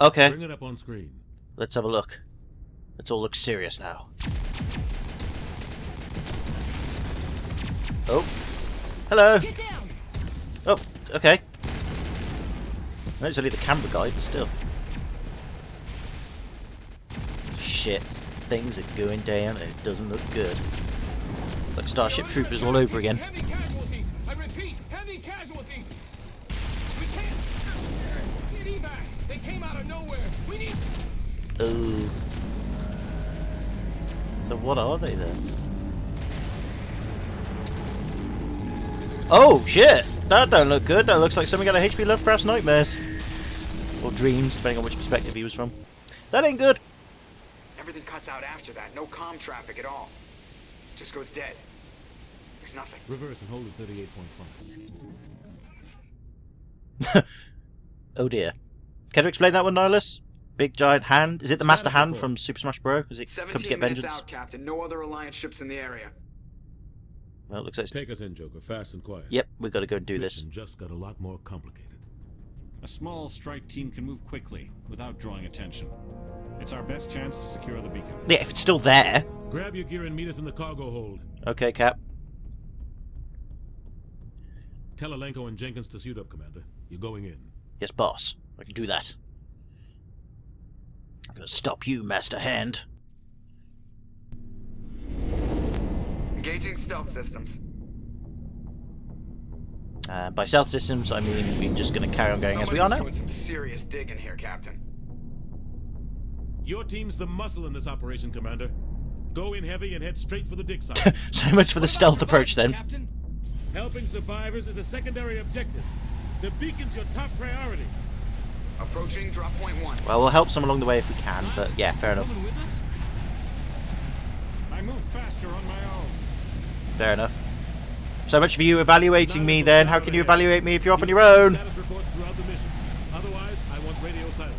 okay. Bring it up on screen. Let's have a look. Let's all look serious now. Oh. Hello. Get down. Oh, okay. No, it's only the camera guy, but still. Shit. Things are going down and it doesn't look good. Like Starship Troopers all over again. Heavy casualties. I repeat, heavy casualties. We can't. Need evac. They came out of nowhere. We need. Oh. So what are they then? Oh shit! That don't look good. That looks like something out of H.P. Lovecraft's nightmares. Or dreams, depending on which perspective he was from. That ain't good. Everything cuts out after that. No comm traffic at all. Just goes dead. There's nothing. Reverse and hold at 38.5. Oh dear. Can you explain that one, Nihilus? Big giant hand? Is it the Master Hand from Super Smash Bros? Is it come to get 17 minutes vengeance? out, Captain. No other Alliance ships in the area. Well, it looks like... Take us in, Joker. Fast and quiet. Yep, we've got to go and do this. Mission just got a lot more complicated. A small strike team can move quickly, without drawing attention. It's our best chance to secure the beacon. Yeah, if it's still there. Grab your gear and meet us in the cargo hold. Okay, Cap. Tell Alenko and Jenkins to suit up, Commander. You're going in. Yes, boss. I can do that. I'm gonna stop you, Master Hand. Engaging stealth systems. By stealth systems, I mean we're just gonna carry on going as we are now. Doing some serious digging here, Captain. Your team's the muscle in this operation, Commander. Go in heavy and head straight for the dig site. So much for the stealth approach, then. Captain? Helping survivors is a secondary objective. The beacon's your top priority. Approaching drop point 1. Well, we'll help some along the way if we can, but yeah, fair enough. I move faster on my own. Fair enough. So much for you evaluating me, then. How can you evaluate me if you're off on your own? Status reports throughout the mission. Otherwise, I want radio silence.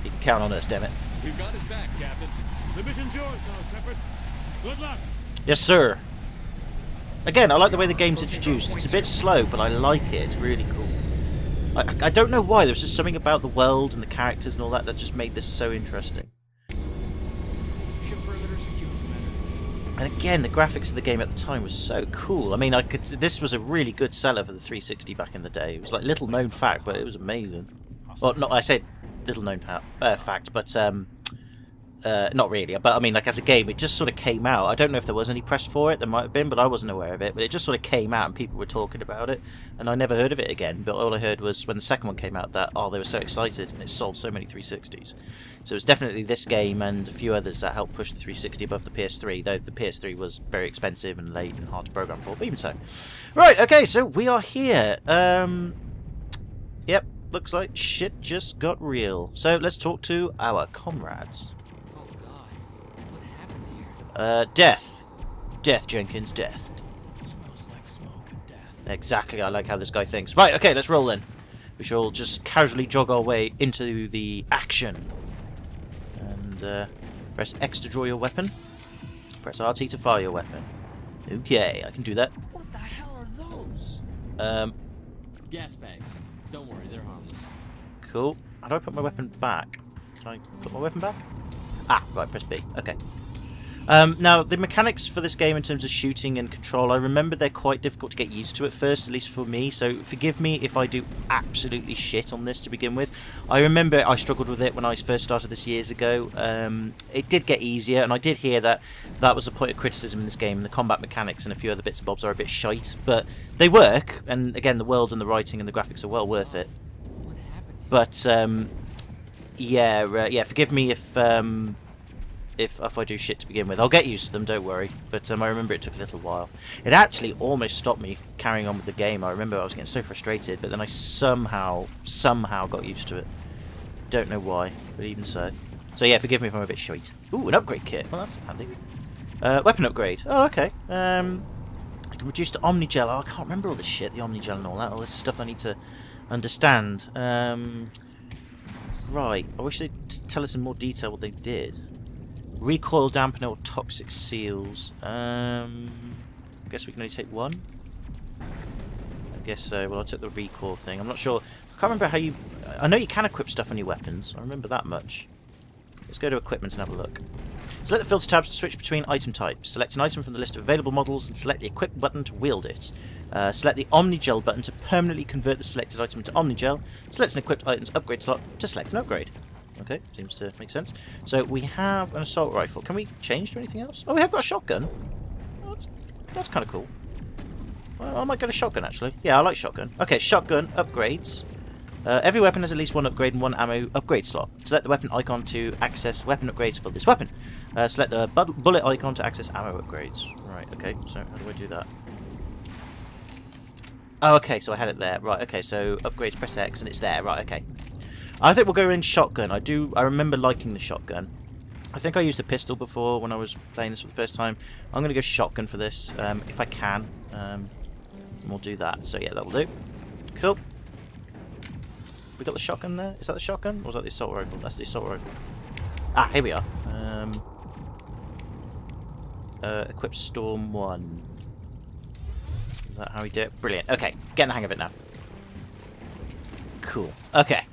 You can count on us, damn it. We've got his back, Captain. The mission's yours now, Shepard. Good luck. Yes, sir. Again, I like the way the game's introduced. It's a bit slow, but I like it. It's really cool. I don't know why. There's just something about the world and the characters and all that that just made this so interesting. And again, the graphics of the game at the time was so cool. I mean, this was a really good seller for the 360 back in the day. It was like little known fact, but it was amazing. Well, not I say little known fact, but not really. But I mean, like as a game, it just sort of came out. I don't know if there was any press for it. There might have been, but I wasn't aware of it. But it just sort of came out, and people were talking about it, and I never heard of it again. But all I heard was when the second one came out that they were so excited, and it sold so many 360s. So it's definitely this game and a few others that helped push the 360 above the PS3, though the PS3 was very expensive and late and hard to program for, but even so. Right, okay, so we are here. Yep, looks like shit just got real. So let's talk to our comrades. Oh god, what happened here? Death. Death, Jenkins, death. Smells like smoke and death. Exactly, I like how this guy thinks. Right, okay, let's roll then. We shall just casually jog our way into the action. And press X to draw your weapon. Press RT to fire your weapon. Okay, I can do that. What the hell are those? Gas bags. Don't worry, they're harmless. Cool. How do I put my weapon back? Can I put my weapon back? Ah, right, press B. Okay. Now, the mechanics for this game in terms of shooting and control, I remember they're quite difficult to get used to at first, at least for me, so forgive me if I do absolutely shit on this to begin with. I remember I struggled with it when I first started this years ago. It did get easier, and I did hear that that was a point of criticism in this game. The combat mechanics and a few other bits and bobs are a bit shite, but they work, and again, the world and the writing and the graphics are well worth it. But, yeah, forgive me if I do shit to begin with. I'll get used to them, don't worry. But I remember it took a little while. It actually almost stopped me carrying on with the game. I remember I was getting so frustrated, but then I somehow got used to it. Don't know why, but even so. So yeah, forgive me if I'm a bit shite. Ooh, an upgrade kit. Well, that's handy. Weapon upgrade. Oh, okay. I can reduce to Omnigel. Oh, I can't remember all this shit, the Omnigel and all that. All this stuff I need to understand. Right. I wish they'd tell us in more detail what they did. Recoil dampener or toxic seals. I guess we can only take one. I guess so. Well, I took the recoil thing. I'm not sure. I can't remember how you... I know you can equip stuff on your weapons. I remember that much. Let's go to equipment and have a look. Select the filter tabs to switch between item types. Select an item from the list of available models and select the equip button to wield it. Select the Omnigel button to permanently convert the selected item into Omnigel. Select an equipped item's upgrade slot to select an upgrade. Okay, seems to make sense. So we have an assault rifle. Can we change to anything else? Oh, we have got a shotgun. Oh, that's kind of cool. Well, I might get a shotgun, actually. Yeah, I like shotgun. Okay, shotgun upgrades. Every weapon has at least one upgrade and one ammo upgrade slot. Select the weapon icon to access weapon upgrades for this weapon. Select the bullet icon to access ammo upgrades. Right, okay, so how do I do that? Oh, okay, so I had it there. Right, okay, so upgrades, press X, and it's there. Right, okay. I think we'll go in shotgun. I remember liking the shotgun. I think I used a pistol before when I was playing this for the first time. I'm going to go shotgun for this, if I can. And we'll do that. So yeah, that will do. Cool. We got the shotgun there? Is that the shotgun? Or was that the assault rifle? That's the assault rifle. Ah, here we are. Equip Storm 1. Is that how we do it? Brilliant. Okay, getting the hang of it now. Cool. Okay.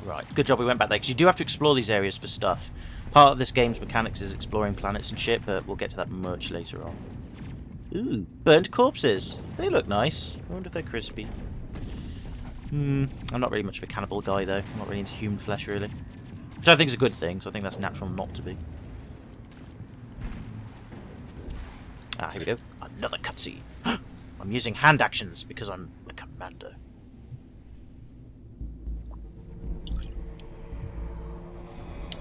Right. Good job we went back there, because you do have to explore these areas for stuff. Part of this game's mechanics is exploring planets and shit, but we'll get to that much later on. Ooh, burnt corpses. They look nice. I wonder if they're crispy. I'm not really much of a cannibal guy, though. I'm not really into human flesh, really. Which I think is a good thing, so I think that's natural not to be. Ah, here we go. Another cutscene. I'm using hand actions because I'm a commander.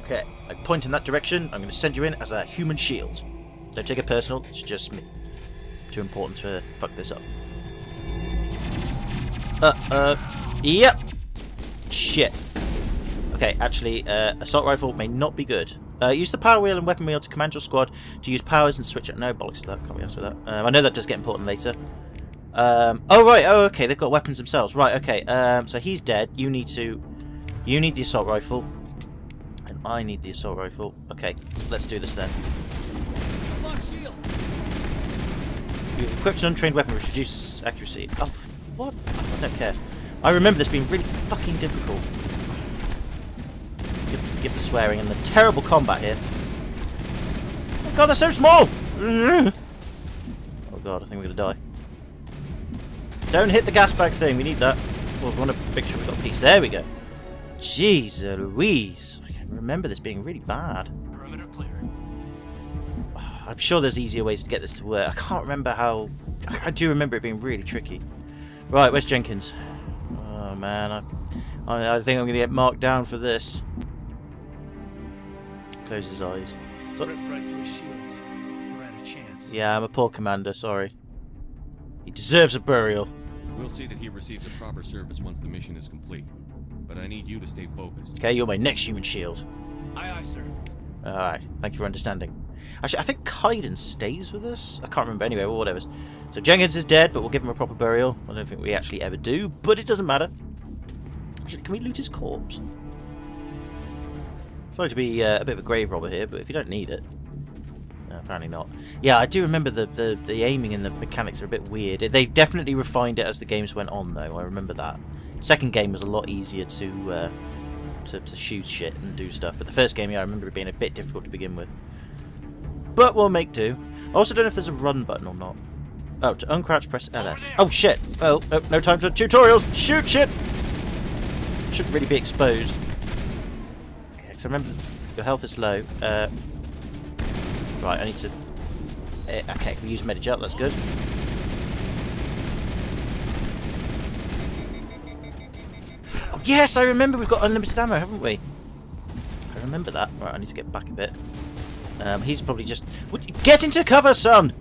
Okay, I point in that direction. I'm going to send you in as a human shield. Don't take it personal, it's just me. Too important to fuck this up. Yep. Shit. Okay, actually, assault rifle may not be good. Use the power wheel and weapon wheel to command your squad to use powers and switch it. No, bollocks to that. Can't be asked with that. I know that does get important later. Oh, right. Oh, okay. They've got weapons themselves. Right, okay. So he's dead. You need the assault rifle. And I need the assault rifle. Okay, let's do this then. You've equipped an untrained weapon which reduces accuracy. Oh, what? I don't care. I remember this being really fucking difficult. Forgive the swearing and the terrible combat here. Oh god, they're so small! Oh god, I think we're gonna die. Don't hit the gas bag thing, we need that. Well, we want to make sure we've got peace. There we go. Jeez Louise. I can remember this being really bad. Perimeter clear. I'm sure there's easier ways to get this to work. I can't remember how... I do remember it being really tricky. Right, where's Jenkins? Oh man, I think I'm going to get marked down for this. Close his eyes. Rip right through his shields. We're at a chance. Yeah, I'm a poor commander, sorry. He deserves a burial. We'll see that he receives a proper service once the mission is complete. But I need you to stay focused. Okay, you're my next human shield. Aye, aye, sir. Alright, thank you for understanding. Actually, I think Kaiden stays with us? I can't remember. Anyway, well, whatever. So Jenkins is dead, but we'll give him a proper burial. I don't think we actually ever do, but it doesn't matter. Actually, can we loot his corpse? Sorry to be a bit of a grave robber here, but if you don't need it... No, apparently not. Yeah, I do remember the aiming and the mechanics are a bit weird. They definitely refined it as the games went on, though. I remember that. Second game was a lot easier to shoot shit and do stuff, but the first game, yeah, I remember it being a bit difficult to begin with. But we'll make do. I also don't know if there's a run button or not. Oh, to uncrouch, press LS. Oh, shit. Oh, no time for tutorials. Shoot shit. Shouldn't really be exposed. Yeah, because I remember your health is low. Right, I need to... okay, we use Medijet, that's good. Oh, yes, I remember we've got unlimited ammo, haven't we? I remember that. Right, I need to get back a bit. He's probably just... Get into cover, son!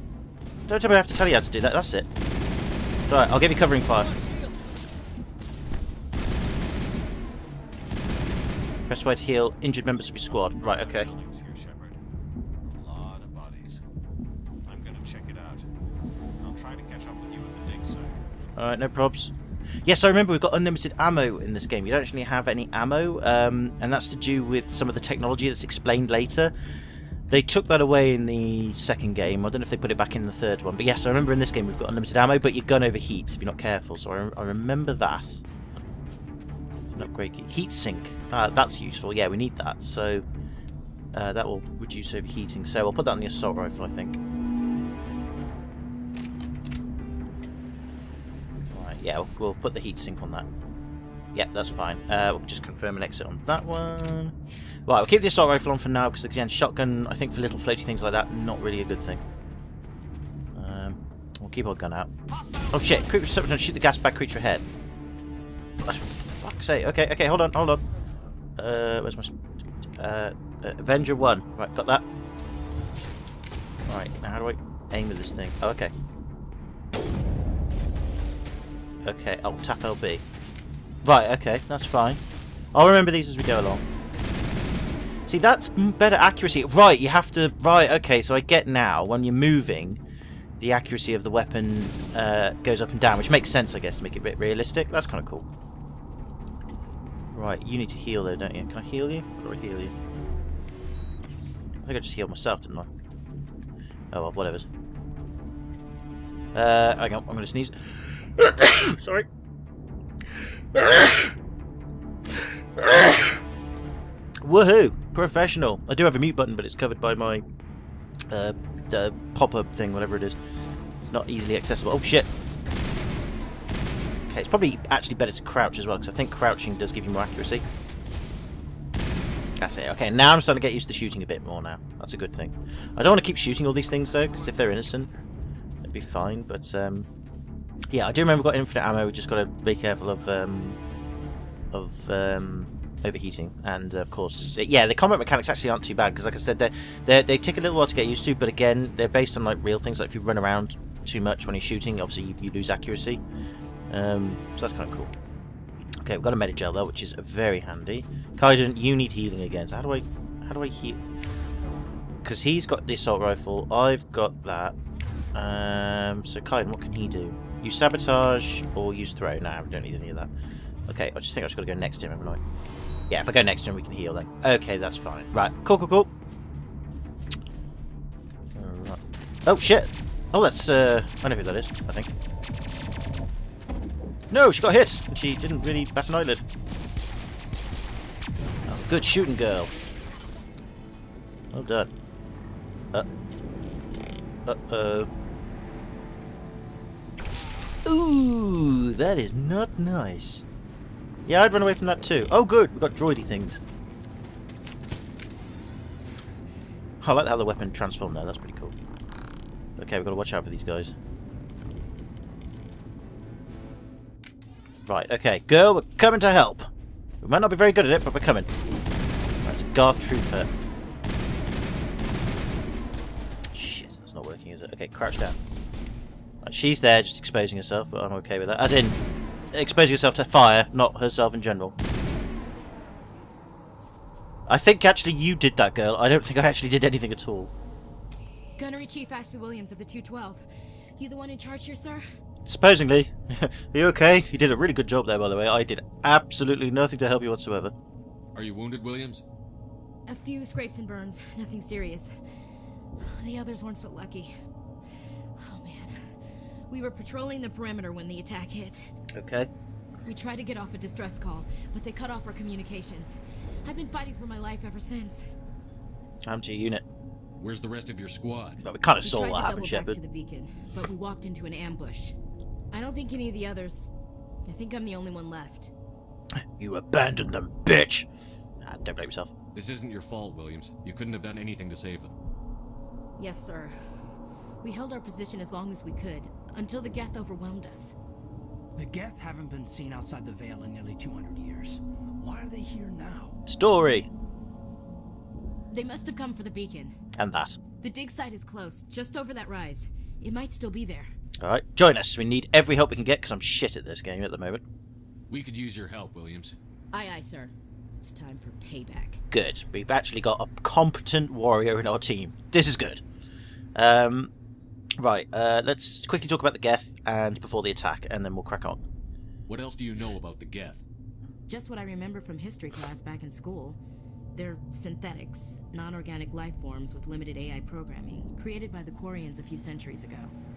Don't tell me I have to tell you how to do that, that's it. Right, I'll give you covering fire. Press Y to heal injured members of your squad. Right, okay. Alright, no probs. Yes, I remember we've got unlimited ammo in this game. You don't actually have any ammo, and that's to do with some of the technology that's explained later. They took that away in the second game. I don't know if they put it back in the third one. But yes, I remember in this game we've got unlimited ammo, but your gun overheats if you're not careful. So I remember that. An upgrade key. Heat sink. That's useful. Yeah, we need that. So that will reduce overheating. So I'll put that on the assault rifle, I think. Right, yeah, we'll put the heat sink on that. Yeah, that's fine. We'll just confirm an exit on that one. Right, we'll keep the assault rifle on for now, because again, shotgun, I think for little floaty things like that, not really a good thing. We'll keep our gun out. Oh shit, shoot the gas bag creature ahead. Oh, fuck's sake. Okay, hold on. Where's my... Avenger 1. Right, got that. Right, now how do I aim with this thing? Oh, okay. Okay, I'll tap LB. Right, okay, that's fine. I'll remember these as we go along. See, that's better accuracy. Right, you have to... Right, okay, so I get now, when you're moving, the accuracy of the weapon goes up and down, which makes sense, I guess, to make it a bit realistic. That's kind of cool. Right, you need to heal, though, don't you? Can I heal you? Or do I heal you? I think I just healed myself, didn't I? Oh, well, whatever. Hang on, I'm going to sneeze. Sorry. Woohoo! Professional. I do have a mute button, but it's covered by my pop-up thing, whatever it is. It's not easily accessible. Oh shit! Okay, it's probably actually better to crouch as well, because I think crouching does give you more accuracy. That's it. Okay, now I'm starting to get used to shooting a bit more now. That's a good thing. I don't want to keep shooting all these things though, because if they're innocent, it'd be fine. But yeah, I do remember we've got infinite ammo. We just got to be careful of overheating, and of course, yeah, the combat mechanics actually aren't too bad because, like I said, they take a little while to get used to. But again, they're based on like real things. Like if you run around too much when you're shooting, obviously you lose accuracy. So that's kind of cool. Okay, we've got a Medigel though, which is very handy. Kaiden, you need healing again. So how do I heal? Because he's got the assault rifle, I've got that. So Kaiden, what can he do? Use sabotage or use throw? Nah, we don't need any of that. Okay, I just think I just got to go next to him, haven't I? Yeah, if I go next to him, we can heal then. Okay, that's fine. Right, cool. Right. Oh shit! Oh, that's I know who that is. I think. No, she got hit, and she didn't really bat an eyelid. Oh, good shooting, girl. Well done. Uh-oh. Ooh, that is not nice. Yeah, I'd run away from that too. Oh, good, we've got droidy things. I like how the weapon transformed there, that's pretty cool. Okay, we've got to watch out for these guys. Right, okay, girl, we're coming to help. We might not be very good at it, but we're coming. Right, it's a Garth Trooper. Shit, that's not working, is it? Okay, crouch down. Right, she's there, just exposing herself, but I'm okay with that. As in, exposing herself to fire, not herself in general. I think actually you did that, girl. I don't think I actually did anything at all. Gunnery Chief Ashley Williams of the 212. You the one in charge here, sir? Supposedly. Are you okay? You did a really good job there, by the way. I did absolutely nothing to help you whatsoever. Are you wounded, Williams? A few scrapes and burns. Nothing serious. The others weren't so lucky. Oh, man. We were patrolling the perimeter when the attack hit. Okay. We tried to get off a distress call, but they cut off our communications. I've been fighting for my life ever since. I'm to your unit. Where's the rest of your squad? Well, we kind of saw what happened, Shepard. We tried to double back to the beacon, but we walked into an ambush. I don't think any of the others... I think I'm the only one left. You abandoned them, bitch! Nah, don't blame yourself. This isn't your fault, Williams. You couldn't have done anything to save them. Yes, sir. We held our position as long as we could, until the Geth overwhelmed us. The Geth haven't been seen outside the Veil in nearly 200 years. Why are they here now? Story! They must have come for the beacon. And that. The dig site is close, just over that rise. It might still be there. Alright, join us. We need every help we can get, because I'm shit at this game at the moment. We could use your help, Williams. Aye, aye, sir. It's time for payback. Good. We've actually got a competent warrior in our team. This is good. Right, let's quickly talk about the Geth and before the attack, and then we'll crack on. What else do you know about the Geth? Just what I remember from history class back in school. They're synthetics, non-organic life forms with limited AI programming, created by the Quarians a few centuries ago.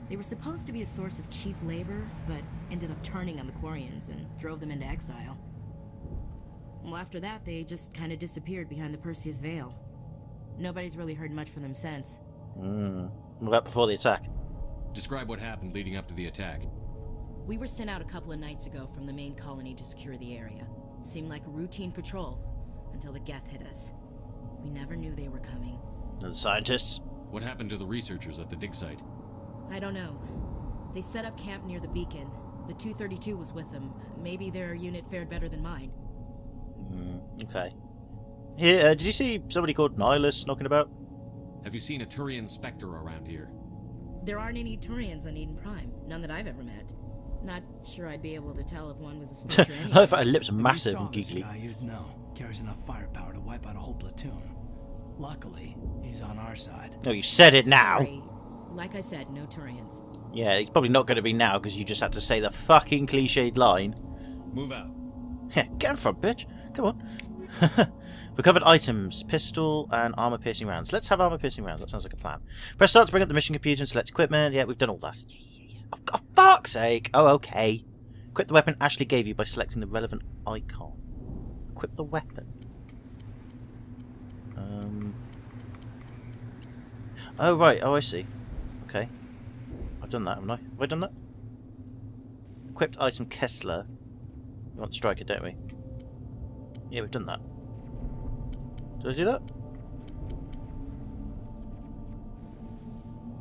They were supposed to be a source of cheap labor, but ended up turning on the Quarians and drove them into exile. Well, after that, they just kind of disappeared behind the Perseus Veil. Nobody's really heard much from them since. What about before the attack? Describe what happened leading up to the attack. We were sent out a couple of nights ago from the main colony to secure the area. Seemed like a routine patrol. Until the Geth hit us. We never knew they were coming. And the scientists? What happened to the researchers at the dig site? I don't know. They set up camp near the beacon. The 232 was with them. Maybe their unit fared better than mine. Okay. Here, did you see somebody called Nihilus knocking about? Have you seen a Turian Spectre around here? There aren't any Turians on Eden Prime. None that I've ever met. Not sure I'd be able to tell if one was a Spectre anyway. I thought her lips are massive and giggly. Guy, you'd know. Carries enough firepower to wipe out a whole platoon. Luckily, he's on our side. No, you said it now. Sorry. Like I said, no Turians. Yeah, he's probably not going to be now because you just had to say the fucking cliched line. Move out. Yeah, get in front, bitch. Come on. Recovered items, pistol and armor-piercing rounds. Let's have armor-piercing rounds. That sounds like a plan. Press start to bring up the mission computer and select equipment. Yeah, we've done all that. Oh, for fuck's sake. Oh, okay. Equip the weapon Ashley gave you by selecting the relevant icon. Equip the weapon. Oh, right. Oh, I see. Okay. I've done that, haven't I? Have I done that? Equipped item Kessler. We want the striker, don't we? Yeah, we've done that. Did I do that?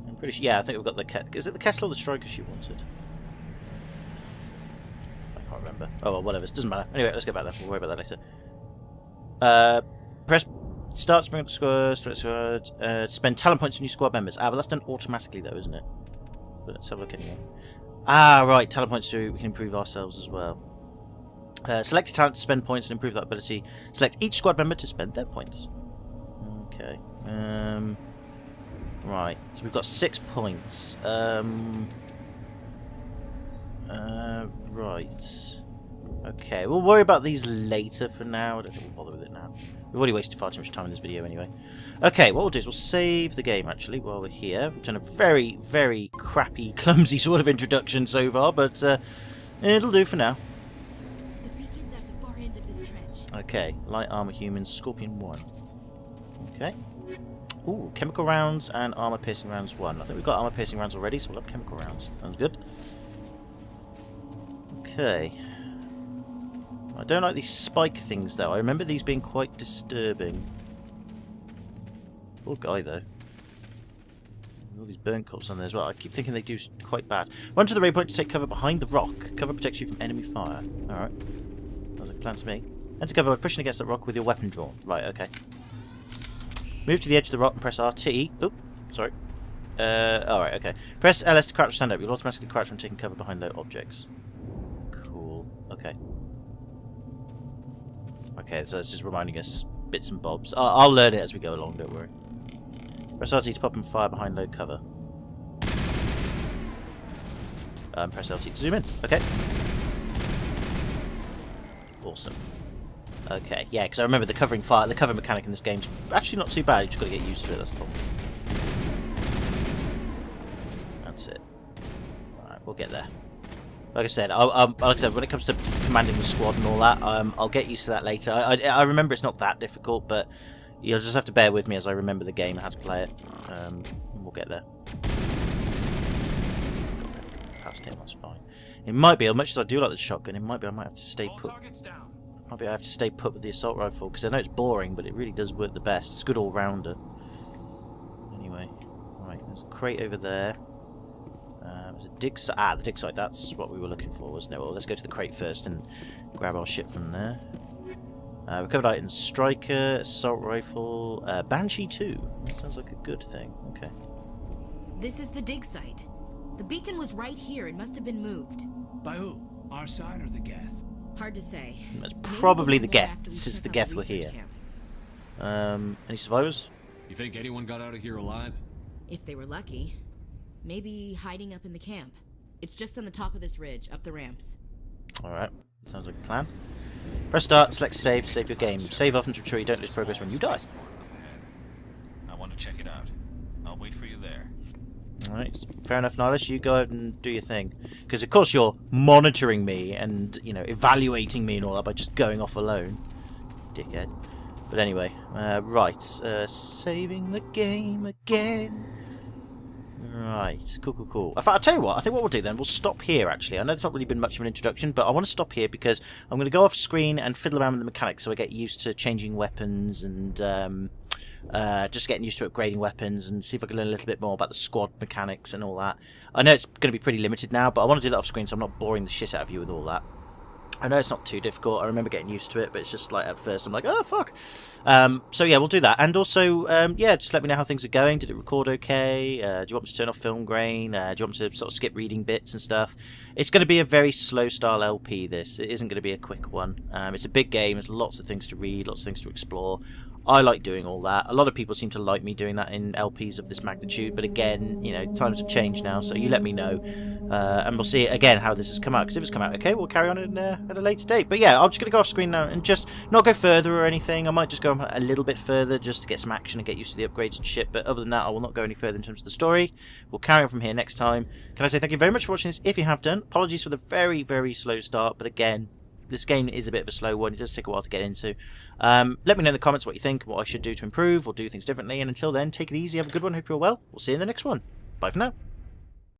I'm pretty sure. Yeah, I think we've got the... Is it the Kessler or the striker she wanted? I can't remember. Oh, well, whatever. It doesn't matter. Anyway, let's get back there. We'll worry about that later. Press... Start to bring up the squad, spend talent points on new squad members. Ah, but that's done automatically though, isn't it? But let's have a look anyway. Ah, right, talent points so we can improve ourselves as well. Select a talent to spend points and improve that ability. Select each squad member to spend their points. Okay. Right, so we've got 6 points. Right. Okay, we'll worry about these later for now. I don't think we'll bother with it now. We've already wasted far too much time in this video anyway. Okay, what we'll do is we'll save the game actually while we're here. We've done a very, very crappy, clumsy sort of introduction so far, but it'll do for now. The beacon's at the far end of this trench. Okay, light armor humans, Scorpion 1. Okay. Ooh, chemical rounds and armor piercing rounds 1. I think we've got armor piercing rounds already, so we'll have chemical rounds. Sounds good. Okay. I don't like these spike things though. I remember these being quite disturbing. Poor guy though. All these burn corpses on there as well. I keep thinking they do quite bad. Run to the raid point to take cover behind the rock. Cover protects you from enemy fire. Alright. Sounds like a plan to me. Enter cover by pushing against that rock with your weapon drawn. Right, okay. Move to the edge of the rock and press RT. Oop, sorry. Alright, okay. Press LS to crouch or stand up. You'll automatically crouch when taking cover behind low objects. Cool. Okay. Okay, so it's just reminding us bits and bobs. I'll learn it as we go along, don't worry. Press RT to pop and fire behind low cover. Press LT to zoom in. Okay. Awesome. Okay, yeah, because I remember the covering fire, the cover mechanic in this game's actually not too bad. You just got to get used to it. That's the problem. That's it. Alright, we'll get there. Like I said, when it comes to commanding the squad and all that, I'll get used to that later. I remember it's not that difficult, but you'll just have to bear with me as I remember the game and how to play it. And we'll get there. Past him, that's fine. It might be, as much as I do like the shotgun, it might be I might have to stay put. Might be I have to stay put with the assault rifle because I know it's boring, but it really does work the best. It's a good all-rounder. Anyway, right, there's a crate over there. There's a dig site. Ah, the dig site. That's what we were looking for, wasn't it? Well, let's go to the crate first and grab our shit from there. Recovered items: striker, assault rifle, Banshee 2. That sounds like a good thing. Okay. This is the dig site. The beacon was right here. It must have been moved. By who? Our side or the Geth? Hard to say. That's probably the Geth, since the Geth were here. Any survivors? You think anyone got out of here alive? If they were lucky. Maybe hiding up in the camp. It's just on the top of this ridge, up the ramps. Alright, sounds like a plan. Press start, select save to save your game. Save often to ensure you don't lose progress when you die. I want to check it out. I'll wait for you there. Alright, fair enough, Nihilus. You go ahead and do your thing. Because of course you're monitoring me and, you know, evaluating me and all that by just going off alone. Dickhead. But anyway, right. Saving the game again. Right, cool. In fact, I'll tell you what, I think what we'll do then, we'll stop here actually. I know there's not really been much of an introduction, but I want to stop here because I'm going to go off screen and fiddle around with the mechanics so I get used to changing weapons and just getting used to upgrading weapons and see if I can learn a little bit more about the squad mechanics and all that. I know it's going to be pretty limited now, but I want to do that off screen so I'm not boring the shit out of you with all that. I know it's not too difficult. I remember getting used to it, but it's just like at first I'm like, oh fuck. So yeah, we'll do that. And also, yeah, just let me know how things are going. Did it record okay? Do you want me to turn off film grain? Do you want me to sort of skip reading bits and stuff? It's going to be a very slow style LP. This it isn't going to be a quick one. It's a big game. There's lots of things to read, lots of things to explore. I like doing all that. A lot of people seem to like me doing that in LPs of this magnitude, but again, you know, times have changed now, so you let me know. And we'll see again how this has come out, because if it's come out okay, we'll carry on at a later date. But yeah, I'm just going to go off screen now and just not go further or anything. I might just go a little bit further just to get some action and get used to the upgrades and shit, but other than that I will not go any further in terms of the story. We'll carry on from here next time. Can I say thank you very much for watching this if you have done. Apologies for the very, very slow start, but again, this game is a bit of a slow one. It does take a while to get into. Let me know in the comments what you think, what I should do to improve or do things differently, and until then, take it easy, have a good one, hope you're well. We'll see you in the next one. Bye for now.